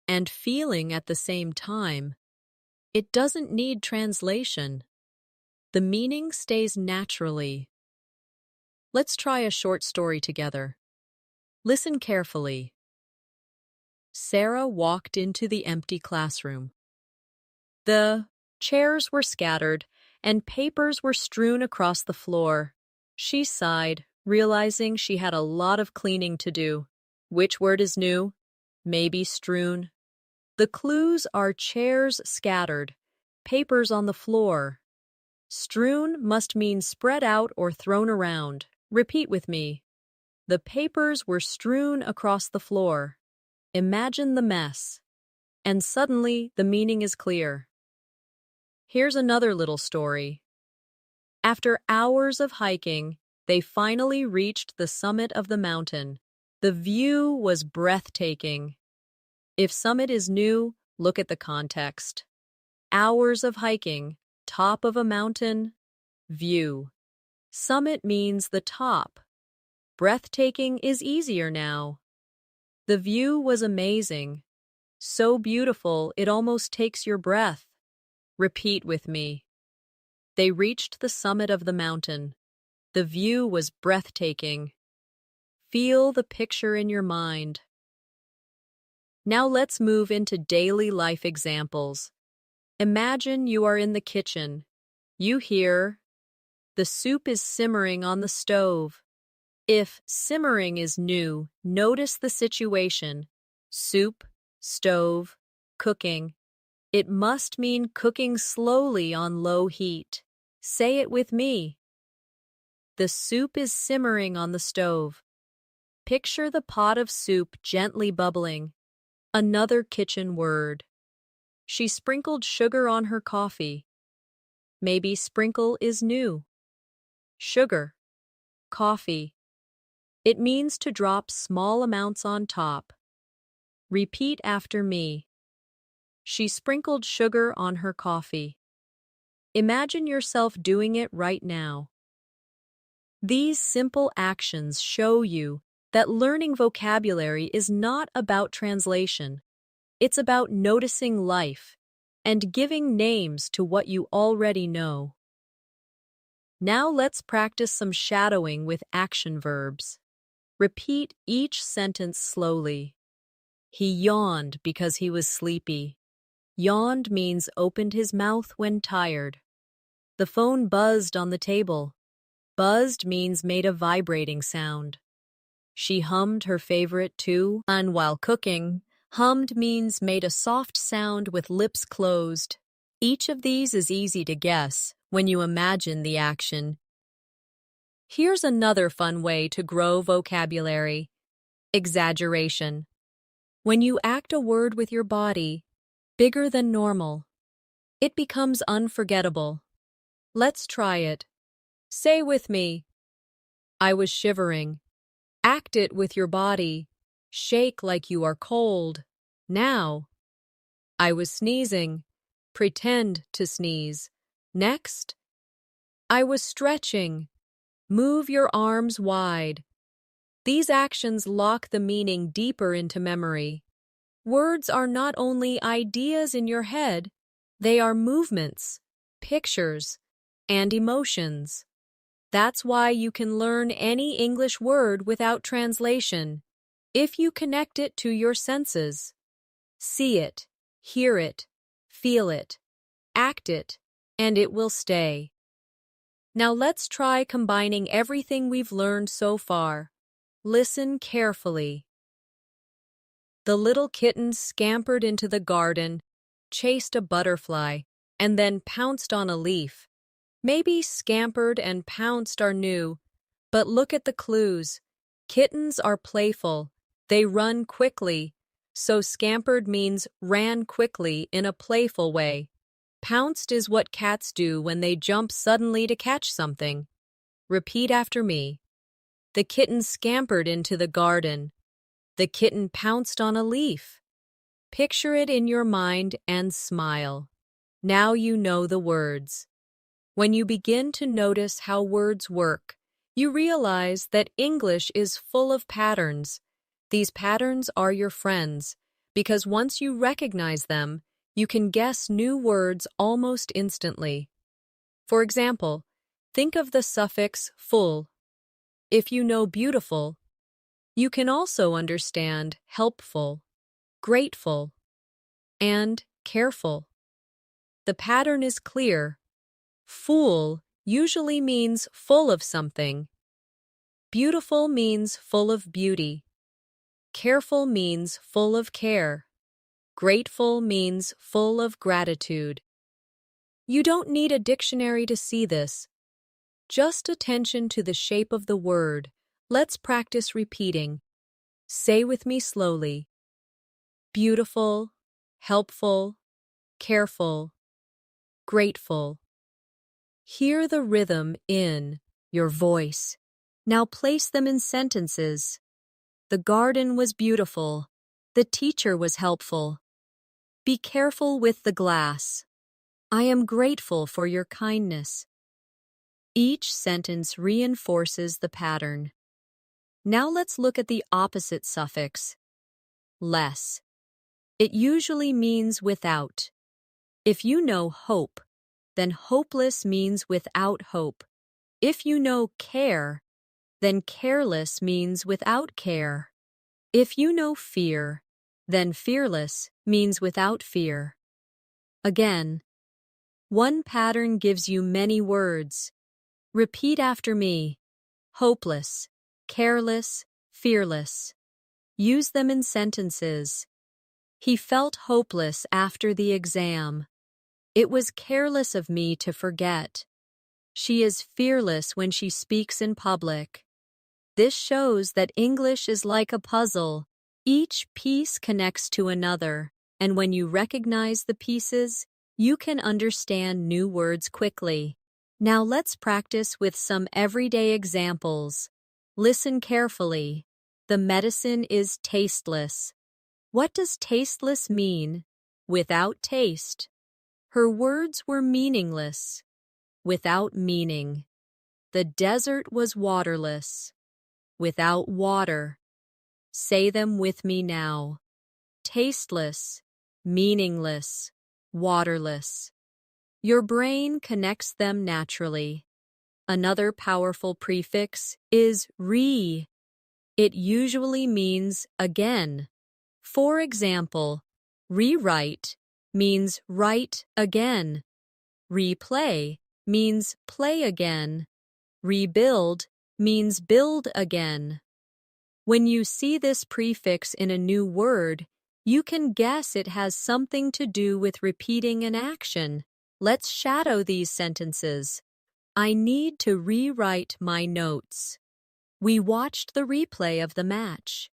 and feeling at the same time, it doesn't need translation. The meaning stays naturally. Let's try a short story together. Listen carefully. Sarah walked into the empty classroom. The chairs were scattered, and papers were strewn across the floor. She sighed, realizing she had a lot of cleaning to do. Which word is new? Maybe strewn. The clues are chairs scattered, papers on the floor. Strewn must mean spread out or thrown around. Repeat with me. The papers were strewn across the floor. Imagine the mess. And suddenly the meaning is clear. Here's another little story. After hours of hiking, they finally reached the summit of the mountain. The view was breathtaking. If summit is new, look at the context. Hours of hiking, top of a mountain, view. Summit means the top. Breathtaking is easier now. The view was amazing. So beautiful it almost takes your breath. Repeat with me. They reached the summit of the mountain. The view was breathtaking. Feel the picture in your mind. Now let's move into daily life examples. Imagine you are in the kitchen. You hear, the soup is simmering on the stove. If simmering is new, notice the situation. Soup, stove, cooking. It must mean cooking slowly on low heat. Say it with me. The soup is simmering on the stove. Picture the pot of soup gently bubbling. Another kitchen word. She sprinkled sugar on her coffee. Maybe sprinkle is new. Sugar, coffee. It means to drop small amounts on top. Repeat after me. She sprinkled sugar on her coffee. Imagine yourself doing it right now. These simple actions show you that learning vocabulary is not about translation. It's about noticing life and giving names to what you already know. Now let's practice some shadowing with action verbs. Repeat each sentence slowly. He yawned because he was sleepy. Yawned means opened his mouth when tired. The phone buzzed on the table. Buzzed means made a vibrating sound. She hummed her favorite tune, and while cooking, hummed means made a soft sound with lips closed. Each of these is easy to guess when you imagine the action. Here's another fun way to grow vocabulary. Exaggeration. When you act a word with your body, bigger than normal, it becomes unforgettable. Let's try it. Say with me. I was shivering. Act it with your body. Shake like you are cold. Now. I was sneezing. Pretend to sneeze. Next. I was stretching. Move your arms wide. These actions lock the meaning deeper into memory. Words are not only ideas in your head, they are movements, pictures, and emotions. That's why you can learn any English word without translation, if you connect it to your senses. See it, hear it, feel it, act it, and it will stay. Now let's try combining everything we've learned so far. Listen carefully. The little kitten scampered into the garden, chased a butterfly, and then pounced on a leaf. Maybe scampered and pounced are new, but look at the clues. Kittens are playful. They run quickly. So scampered means ran quickly in a playful way. Pounced is what cats do when they jump suddenly to catch something. Repeat after me. The kitten scampered into the garden. The kitten pounced on a leaf. Picture it in your mind and smile. Now you know the words. When you begin to notice how words work, you realize that English is full of patterns. These patterns are your friends, because once you recognize them, you can guess new words almost instantly. For example, think of the suffix full. If you know beautiful, you can also understand helpful, grateful, and careful. The pattern is clear. Full usually means full of something. Beautiful means full of beauty. Careful means full of care. Grateful means full of gratitude. You don't need a dictionary to see this. Just attention to the shape of the word. Let's practice repeating. Say with me slowly. Beautiful, helpful, careful, grateful. Hear the rhythm in your voice. Now place them in sentences. The garden was beautiful. The teacher was helpful. Be careful with the glass. I am grateful for your kindness. Each sentence reinforces the pattern. Now let's look at the opposite suffix, less. It usually means without. If you know hope, then hopeless means without hope. If you know care, then careless means without care. If you know fear, then fearless means without fear. Again, one pattern gives you many words. Repeat after me. Hopeless, careless, fearless. Use them in sentences. He felt hopeless after the exam. It was careless of me to forget. She is fearless when she speaks in public. This shows that English is like a puzzle. Each piece connects to another, and when you recognize the pieces, you can understand new words quickly. Now let's practice with some everyday examples. Listen carefully. The medicine is tasteless. What does tasteless mean? Without taste. Her words were meaningless. Without meaning. The desert was waterless. Without water. Say them with me now. Tasteless, meaningless, waterless. Your brain connects them naturally. Another powerful prefix is re. It usually means again. For example, rewrite means write again. Replay means play again. Rebuild means build again. When you see this prefix in a new word, you can guess it has something to do with repeating an action. Let's shadow these sentences. I need to rewrite my notes. We watched the replay of the match.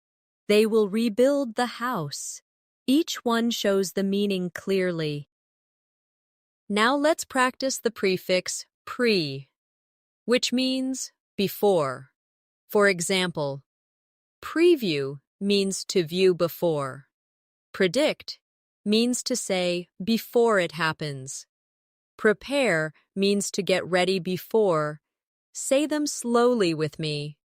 They will rebuild the house. Each one shows the meaning clearly. Now let's practice the prefix pre, which means before. For example, preview means to view before. Predict means to say before it happens. Prepare means to get ready before. Say them slowly with me.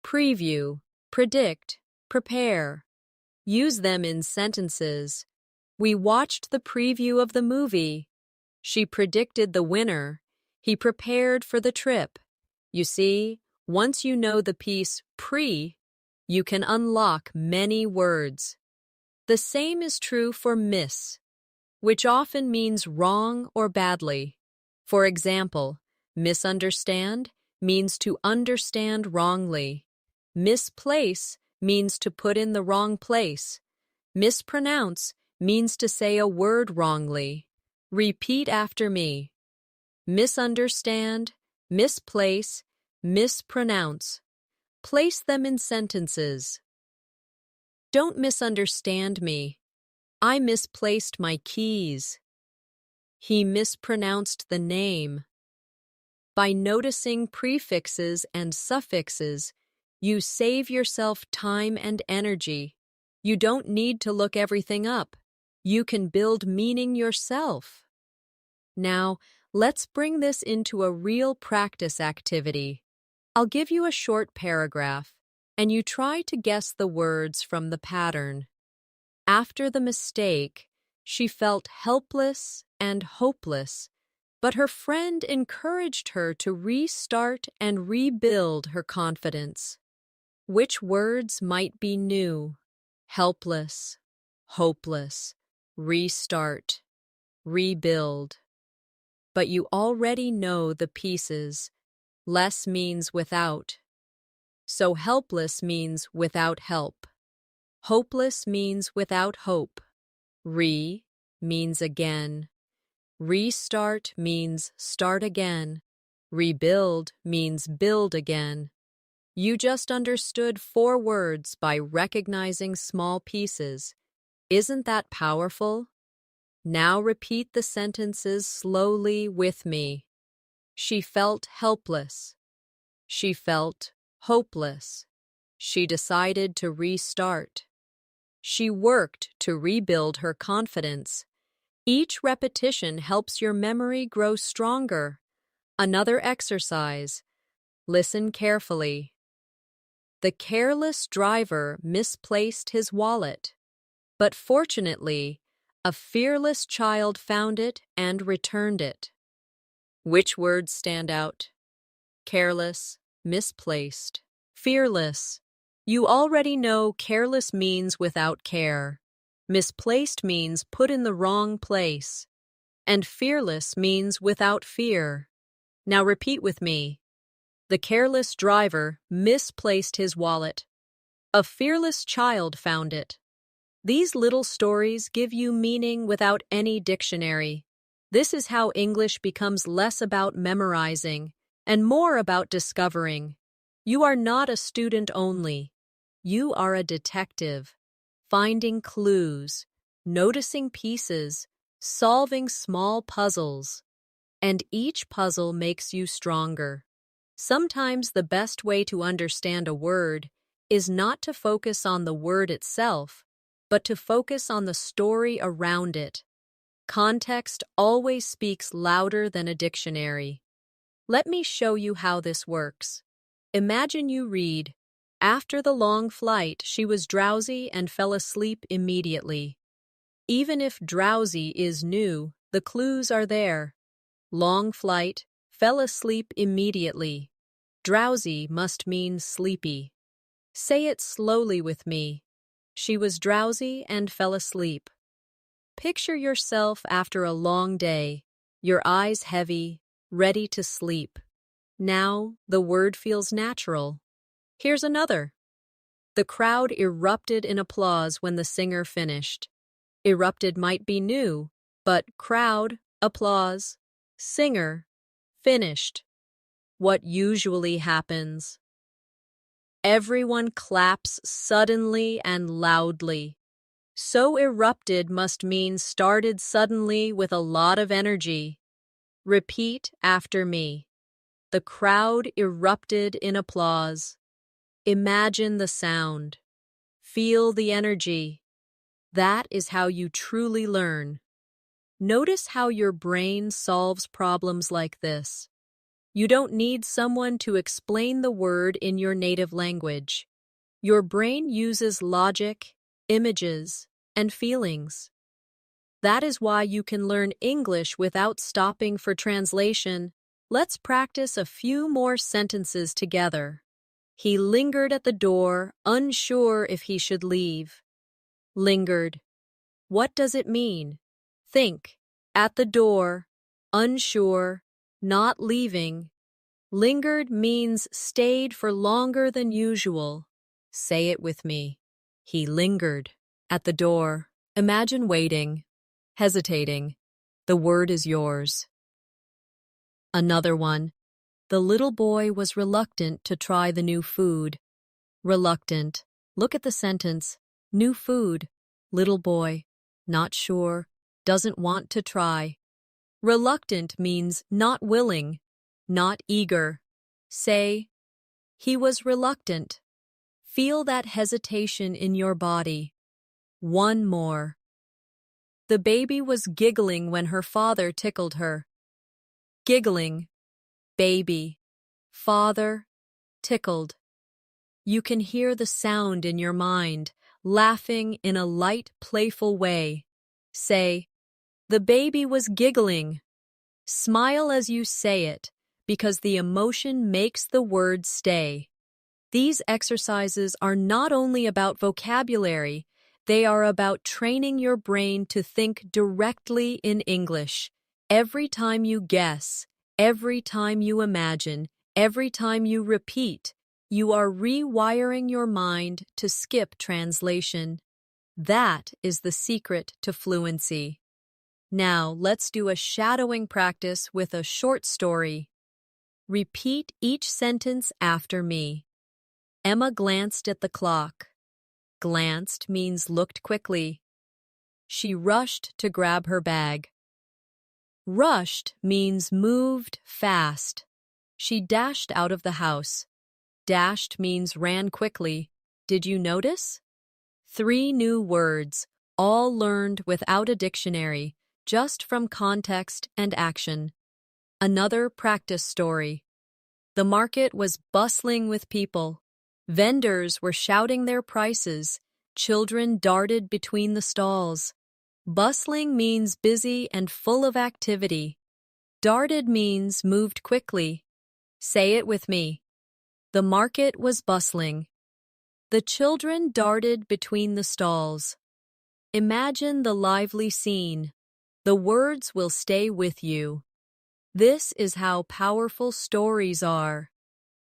Preview, predict, prepare. Use them in sentences. We watched the preview of the movie. She predicted the winner. He prepared for the trip. You see, once you know the piece pre, you can unlock many words. The same is true for miss, which often means wrong or badly. For example, misunderstand means to understand wrongly. Misplace means to put in the wrong place. Mispronounce means to say a word wrongly. Repeat after me. Misunderstand, misplace, mispronounce. Place them in sentences. Don't misunderstand me. I misplaced my keys. He mispronounced the name. By noticing prefixes and suffixes, you save yourself time and energy. You don't need to look everything up. You can build meaning yourself. Now, Let's bring this into a real practice activity. I'll give you a short paragraph, and you try to guess the words from the pattern. After the mistake, she felt helpless and hopeless, but her friend encouraged her to restart and rebuild her confidence. Which words might be new? Helpless, hopeless, restart, rebuild. But you already know the pieces. Less means without. So helpless means without help. Hopeless means without hope. Re means again. Restart means start again. Rebuild means build again. You just understood 4 words by recognizing small pieces. Isn't that powerful? Now repeat the sentences slowly with me. She felt helpless. She felt hopeless. She decided to restart. She worked to rebuild her confidence. Each repetition helps your memory grow stronger. Another exercise. Listen carefully. The careless driver misplaced his wallet, but fortunately, a fearless child found it and returned it. Which words stand out? Careless, misplaced, fearless. You already know careless means without care. Misplaced means put in the wrong place. And fearless means without fear. Now repeat with me. The careless driver misplaced his wallet. A fearless child found it. These little stories give you meaning without any dictionary. This is how English becomes less about memorizing and more about discovering. You are not a student only. You are a detective, finding clues, noticing pieces, solving small puzzles. And each puzzle makes you stronger. Sometimes the best way to understand a word is not to focus on the word itself, but to focus on the story around it. Context always speaks louder than a dictionary. Let me show you how this works. Imagine you read, "After the long flight, she was drowsy and fell asleep immediately." Even if drowsy is new, the clues are there. Long flight, fell asleep immediately. Drowsy must mean sleepy. Say it slowly with me. She was drowsy and fell asleep. Picture yourself after a long day, your eyes heavy, ready to sleep. Now, the word feels natural. Here's another. The crowd erupted in applause when the singer finished. Erupted might be new, but crowd, applause, singer, finished. What usually happens? Everyone claps suddenly and loudly. So erupted must mean started suddenly with a lot of energy. Repeat after me. The crowd erupted in applause. Imagine the sound. Feel the energy. That is how you truly learn. Notice how your brain solves problems like this. You don't need someone to explain the word in your native language. Your brain uses logic, images, and feelings. That is why you can learn English without stopping for translation. Let's practice a few more sentences together. He lingered at the door, unsure if he should leave. Lingered. What does it mean? Think. At the door, unsure, not leaving. Lingered means stayed for longer than usual. Say it with me. He lingered at the door. Imagine waiting, hesitating. The word is yours. Another one. The little boy was reluctant to try the new food. Reluctant. Look at the sentence. New food. Little boy. Not sure. Doesn't want to try. Reluctant means not willing, not eager. Say, he was reluctant. Feel that hesitation in your body. One more. The baby was giggling when her father tickled her. giggling, baby, father, tickled. You can hear the sound in your mind, laughing in a light, playful way. Say, the baby was giggling. Smile as you say it, because the emotion makes the words stay. These exercises are not only about vocabulary, they are about training your brain to think directly in English. Every time you guess, every time you imagine, every time you repeat, you are rewiring your mind to skip translation. That is the secret to fluency. Now, let's do a shadowing practice with a short story. Repeat each sentence after me. Emma glanced at the clock. Glanced means looked quickly. She rushed to grab her bag. Rushed means moved fast. She dashed out of the house. Dashed means ran quickly. Did you notice? 3 new words, all learned without a dictionary, just from context and action. Another practice story. The market was bustling with people. Vendors were shouting their prices. Children darted between the stalls. Bustling means busy and full of activity. Darted means moved quickly. Say it with me. The market was bustling. The children darted between the stalls. Imagine the lively scene. The words will stay with you. This is how powerful stories are.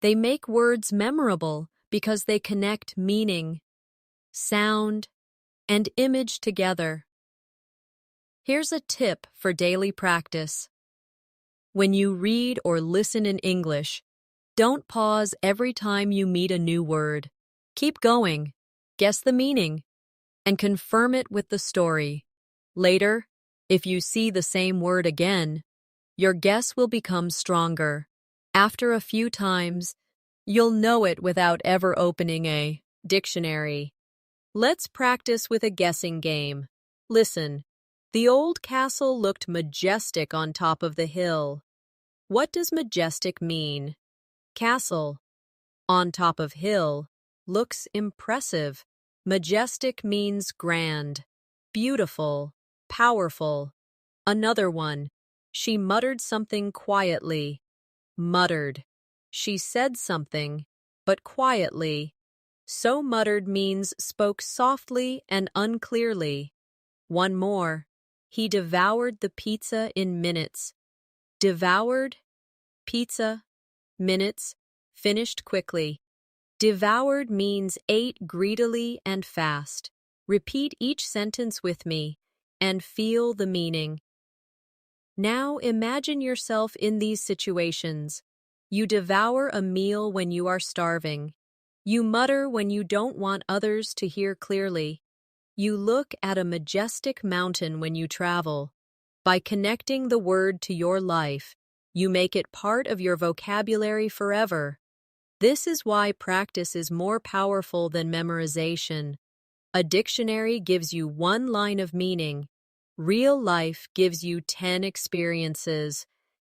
They make words memorable because they connect meaning, sound, and image together. Here's a tip for daily practice. When you read or listen in English, don't pause every time you meet a new word. Keep going, guess the meaning, and confirm it with the story. Later, if you see the same word again, your guess will become stronger. After a few times, you'll know it without ever opening a dictionary. Let's practice with a guessing game. Listen. The old castle looked majestic on top of the hill. What does majestic mean? Castle. On top of hill. Looks impressive. Majestic means grand, beautiful, powerful. Another one. She muttered something quietly. Muttered. She said something, but quietly. So muttered means spoke softly and unclearly. One more. He devoured the pizza in minutes. Devoured, pizza, minutes, finished quickly. Devoured means ate greedily and fast. Repeat each sentence with me and feel the meaning. Now imagine yourself in these situations. You devour a meal when you are starving. You mutter when you don't want others to hear clearly. You look at a majestic mountain when you travel. By connecting the word to your life, you make it part of your vocabulary forever. This is why practice is more powerful than memorization. A dictionary gives you 1 line of meaning. Real life gives you 10 experiences.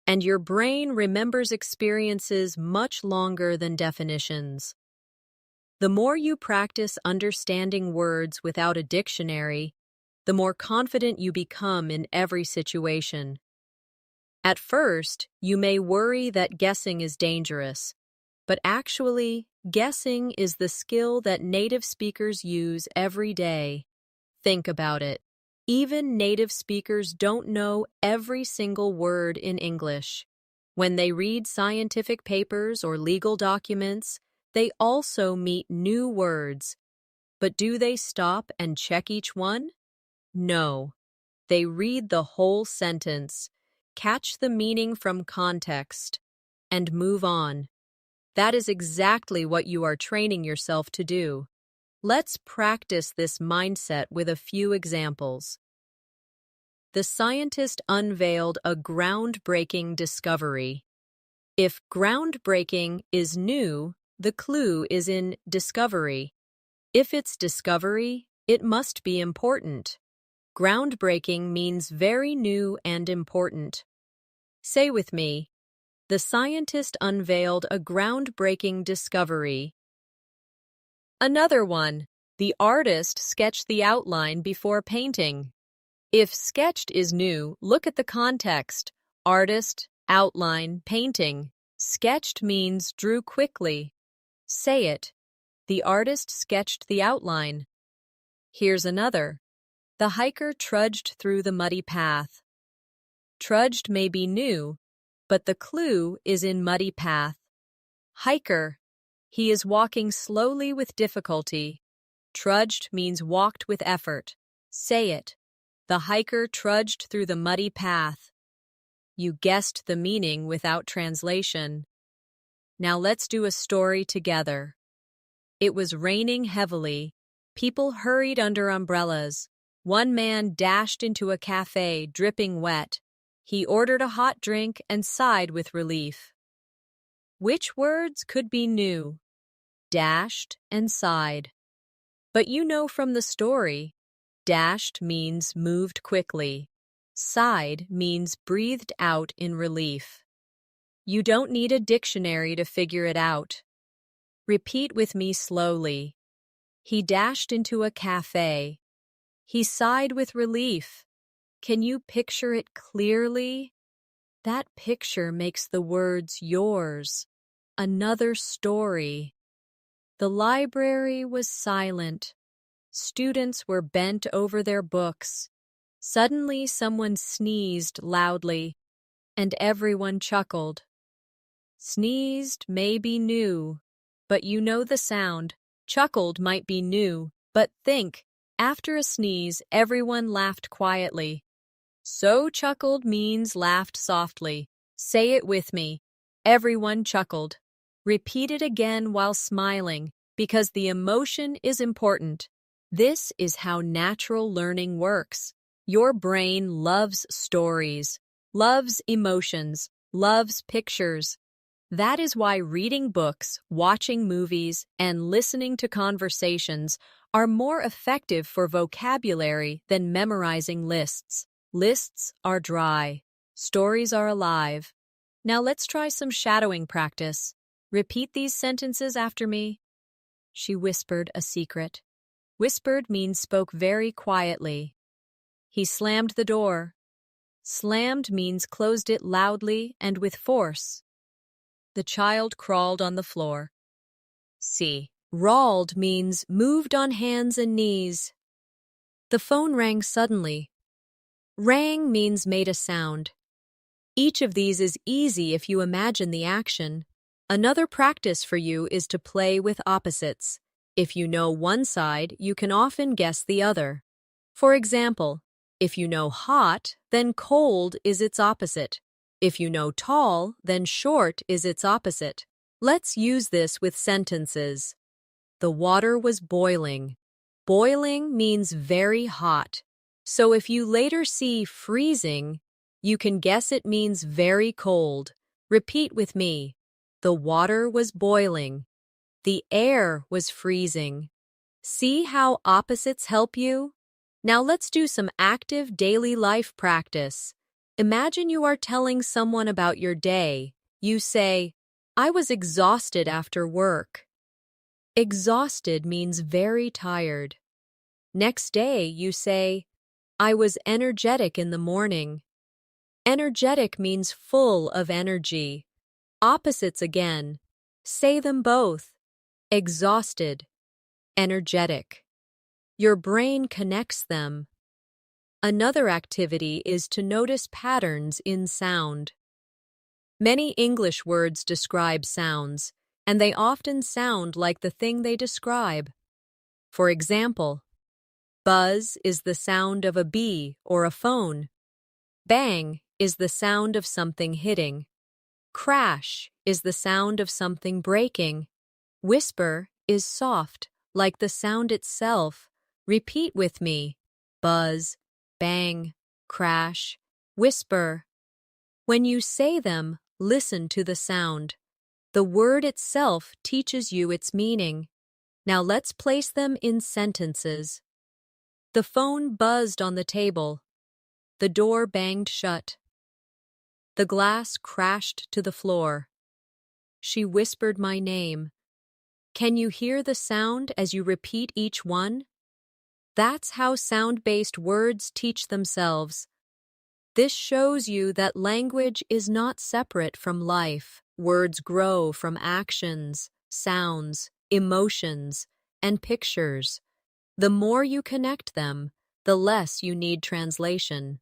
And your brain remembers experiences much longer than definitions. The more you practice understanding words without a dictionary, the more confident you become in every situation. At first, you may worry that guessing is dangerous, but actually, guessing is the skill that native speakers use every day. Think about it. Even native speakers don't know every single word in English. When they read scientific papers or legal documents, they also meet new words. But do they stop and check each one? No. They read the whole sentence, catch the meaning from context, and move on. That is exactly what you are training yourself to do. Let's practice this mindset with a few examples. The scientist unveiled a groundbreaking discovery. If groundbreaking is new, the clue is in discovery. If it's discovery, it must be important. Groundbreaking means very new and important. Say with me, the scientist unveiled a groundbreaking discovery. Another one, the artist sketched the outline before painting. If sketched is new, look at the context. Artist, outline, painting. Sketched means drew quickly. Say it. The artist sketched the outline. Here's another. The hiker trudged through the muddy path. Trudged may be new, but the clue is in muddy path. Hiker. He is walking slowly with difficulty. Trudged means walked with effort. Say it. The hiker trudged through the muddy path. You guessed the meaning without translation. Now let's do a story together. It was raining heavily. People hurried under umbrellas. One man dashed into a cafe, dripping wet. He ordered a hot drink and sighed with relief. Which words could be new? Dashed and sighed. But you know from the story, dashed means moved quickly. Sighed means breathed out in relief. You don't need a dictionary to figure it out. Repeat with me slowly. He dashed into a cafe. He sighed with relief. Can you picture it clearly? That picture makes the words yours. Another story. The library was silent. Students were bent over their books. Suddenly someone sneezed loudly, and everyone chuckled. Sneezed may be new, but you know the sound. Chuckled might be new, but think, after a sneeze, everyone laughed quietly. So chuckled means laughed softly. Say it with me. Everyone chuckled. Repeat it again while smiling, because the emotion is important. This is how natural learning works. Your brain loves stories, loves emotions, loves pictures. That is why reading books, watching movies, and listening to conversations are more effective for vocabulary than memorizing lists. Lists are dry. Stories are alive. Now let's try some shadowing practice. Repeat these sentences after me. She whispered a secret. Whispered means spoke very quietly. He slammed the door. Slammed means closed it loudly and with force. The child crawled on the floor. See. Rawled means moved on hands and knees. The phone rang suddenly. Rang means made a sound. Each of these is easy if you imagine the action. Another practice for you is to play with opposites. If you know one side, you can often guess the other. For example, if you know hot, then cold is its opposite. If you know tall, then short is its opposite. Let's use this with sentences. The water was boiling. Boiling means very hot. So if you later see freezing, you can guess it means very cold. Repeat with me. The water was boiling. The air was freezing. See how opposites help you? Now let's do some active daily life practice. Imagine you are telling someone about your day. You say, I was exhausted after work. Exhausted means very tired. Next day, you say, I was energetic in the morning. Energetic means full of energy. Opposites again. Say them both. Exhausted, energetic. Your brain connects them. Another activity is to notice patterns in sound. Many English words describe sounds, and they often sound like the thing they describe. For example, buzz is the sound of a bee or a phone. Bang is the sound of something hitting. Crash is the sound of something breaking. Whisper is soft, like the sound itself. Repeat with me. Buzz, bang, crash, whisper. When you say them, listen to the sound. The word itself teaches you its meaning. Now let's place them in sentences. The phone buzzed on the table. The door banged shut. The glass crashed to the floor. She whispered my name. Can you hear the sound as you repeat each one? That's how sound-based words teach themselves. This shows you that language is not separate from life. Words grow from actions, sounds, emotions, and pictures. The more you connect them, the less you need translation.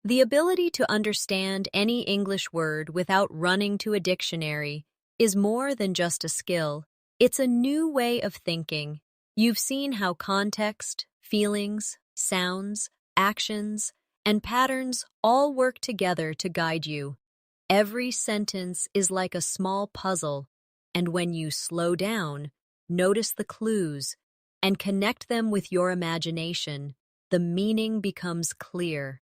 The ability to understand any English word without running to a dictionary is more than just a skill. It's a new way of thinking. You've seen how context, feelings, sounds, actions, and patterns all work together to guide you. Every sentence is like a small puzzle, and when you slow down, notice the clues, and connect them with your imagination, the meaning becomes clear.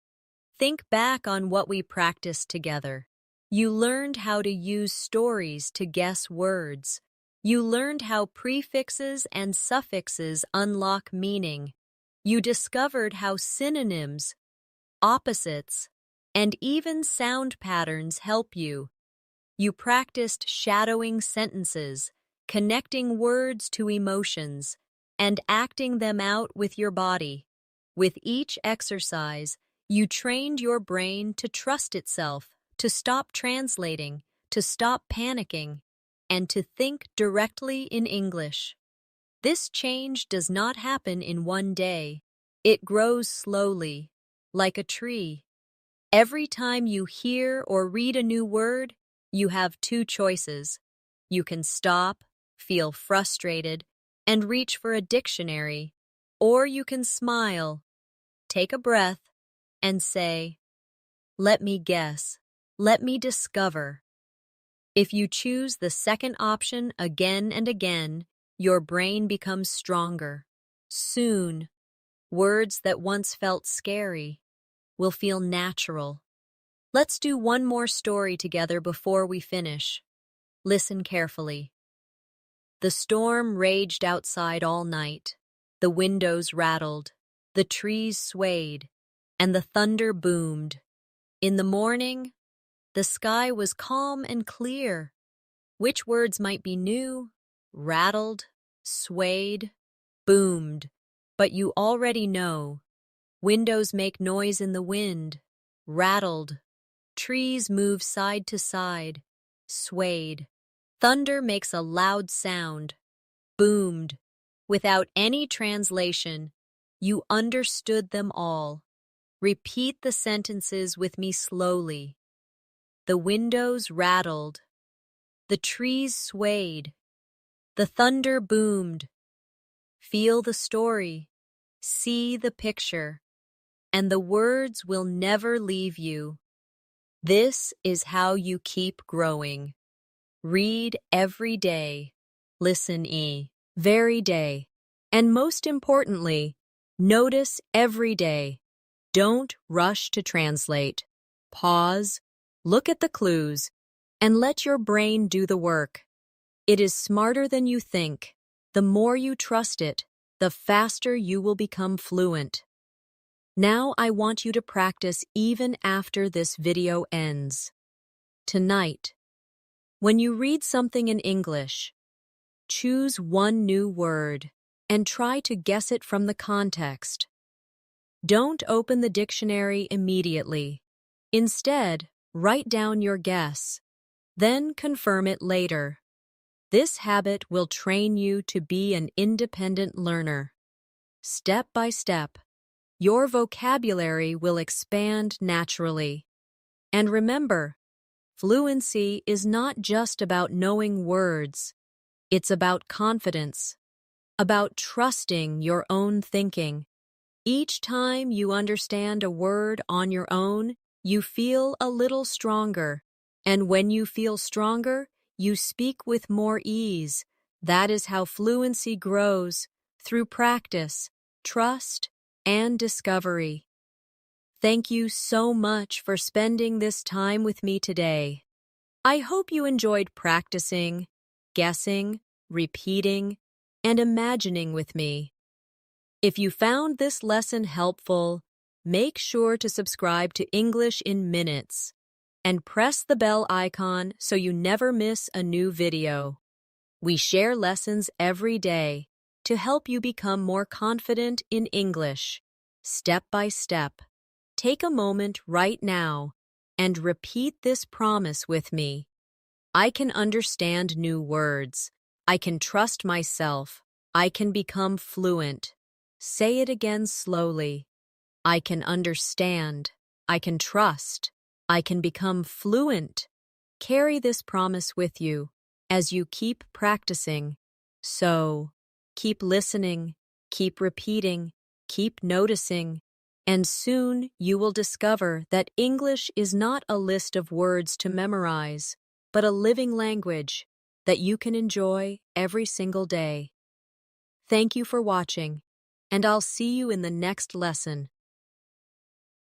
Think back on what we practiced together. You learned how to use stories to guess words. You learned how prefixes and suffixes unlock meaning. You discovered how synonyms, opposites, and even sound patterns help you. You practiced shadowing sentences, connecting words to emotions, and acting them out with your body. With each exercise, you trained your brain to trust itself, to stop translating, to stop panicking, and to think directly in English. This change does not happen in one day. It grows slowly, like a tree. Every time you hear or read a new word, you have two choices. You can stop, feel frustrated, and reach for a dictionary, or you can smile, take a breath, and say, "Let me guess, let me discover." If you choose the second option again and again, your brain becomes stronger. Soon, words that once felt scary will feel natural. Let's do one more story together before we finish. Listen carefully. The storm raged outside all night. The windows rattled, the trees swayed, and the thunder boomed. In the morning, the sky was calm and clear. Which words might be new, rattled, swayed, boomed? But you already know. Windows make noise in the wind, rattled. Trees move side to side, swayed. Thunder makes a loud sound, boomed. Without any translation, you understood them all. Repeat the sentences with me slowly. The windows rattled. The trees swayed. The thunder boomed. Feel the story. See the picture. And the words will never leave you. This is how you keep growing. Read every day. Listen very day. And most importantly, notice every day. Don't rush to translate. Pause, look at the clues, and let your brain do the work. It is smarter than you think. The more you trust it, the faster you will become fluent. Now I want you to practice even after this video ends. Tonight, when you read something in English, choose one new word and try to guess it from the context. Don't open the dictionary immediately. Instead, write down your guess, then confirm it later. This habit will train you to be an independent learner. Step by step, your vocabulary will expand naturally. And remember, fluency is not just about knowing words. It's about confidence, about trusting your own thinking. Each time you understand a word on your own, you feel a little stronger. And when you feel stronger, you speak with more ease. That is how fluency grows, through practice, trust, and discovery. Thank you so much for spending this time with me today. I hope you enjoyed practicing, guessing, repeating, and imagining with me. If you found this lesson helpful, make sure to subscribe to English in Minutes and press the bell icon so you never miss a new video. We share lessons every day to help you become more confident in English, step by step. Take a moment right now and repeat this promise with me. I can understand new words. I can trust myself. I can become fluent. Say it again slowly. I can understand. I can trust. I can become fluent. Carry this promise with you as you keep practicing. So, keep listening, keep repeating, keep noticing, and soon you will discover that English is not a list of words to memorize, but a living language that you can enjoy every single day. Thank you for watching, and I'll see you in the next lesson.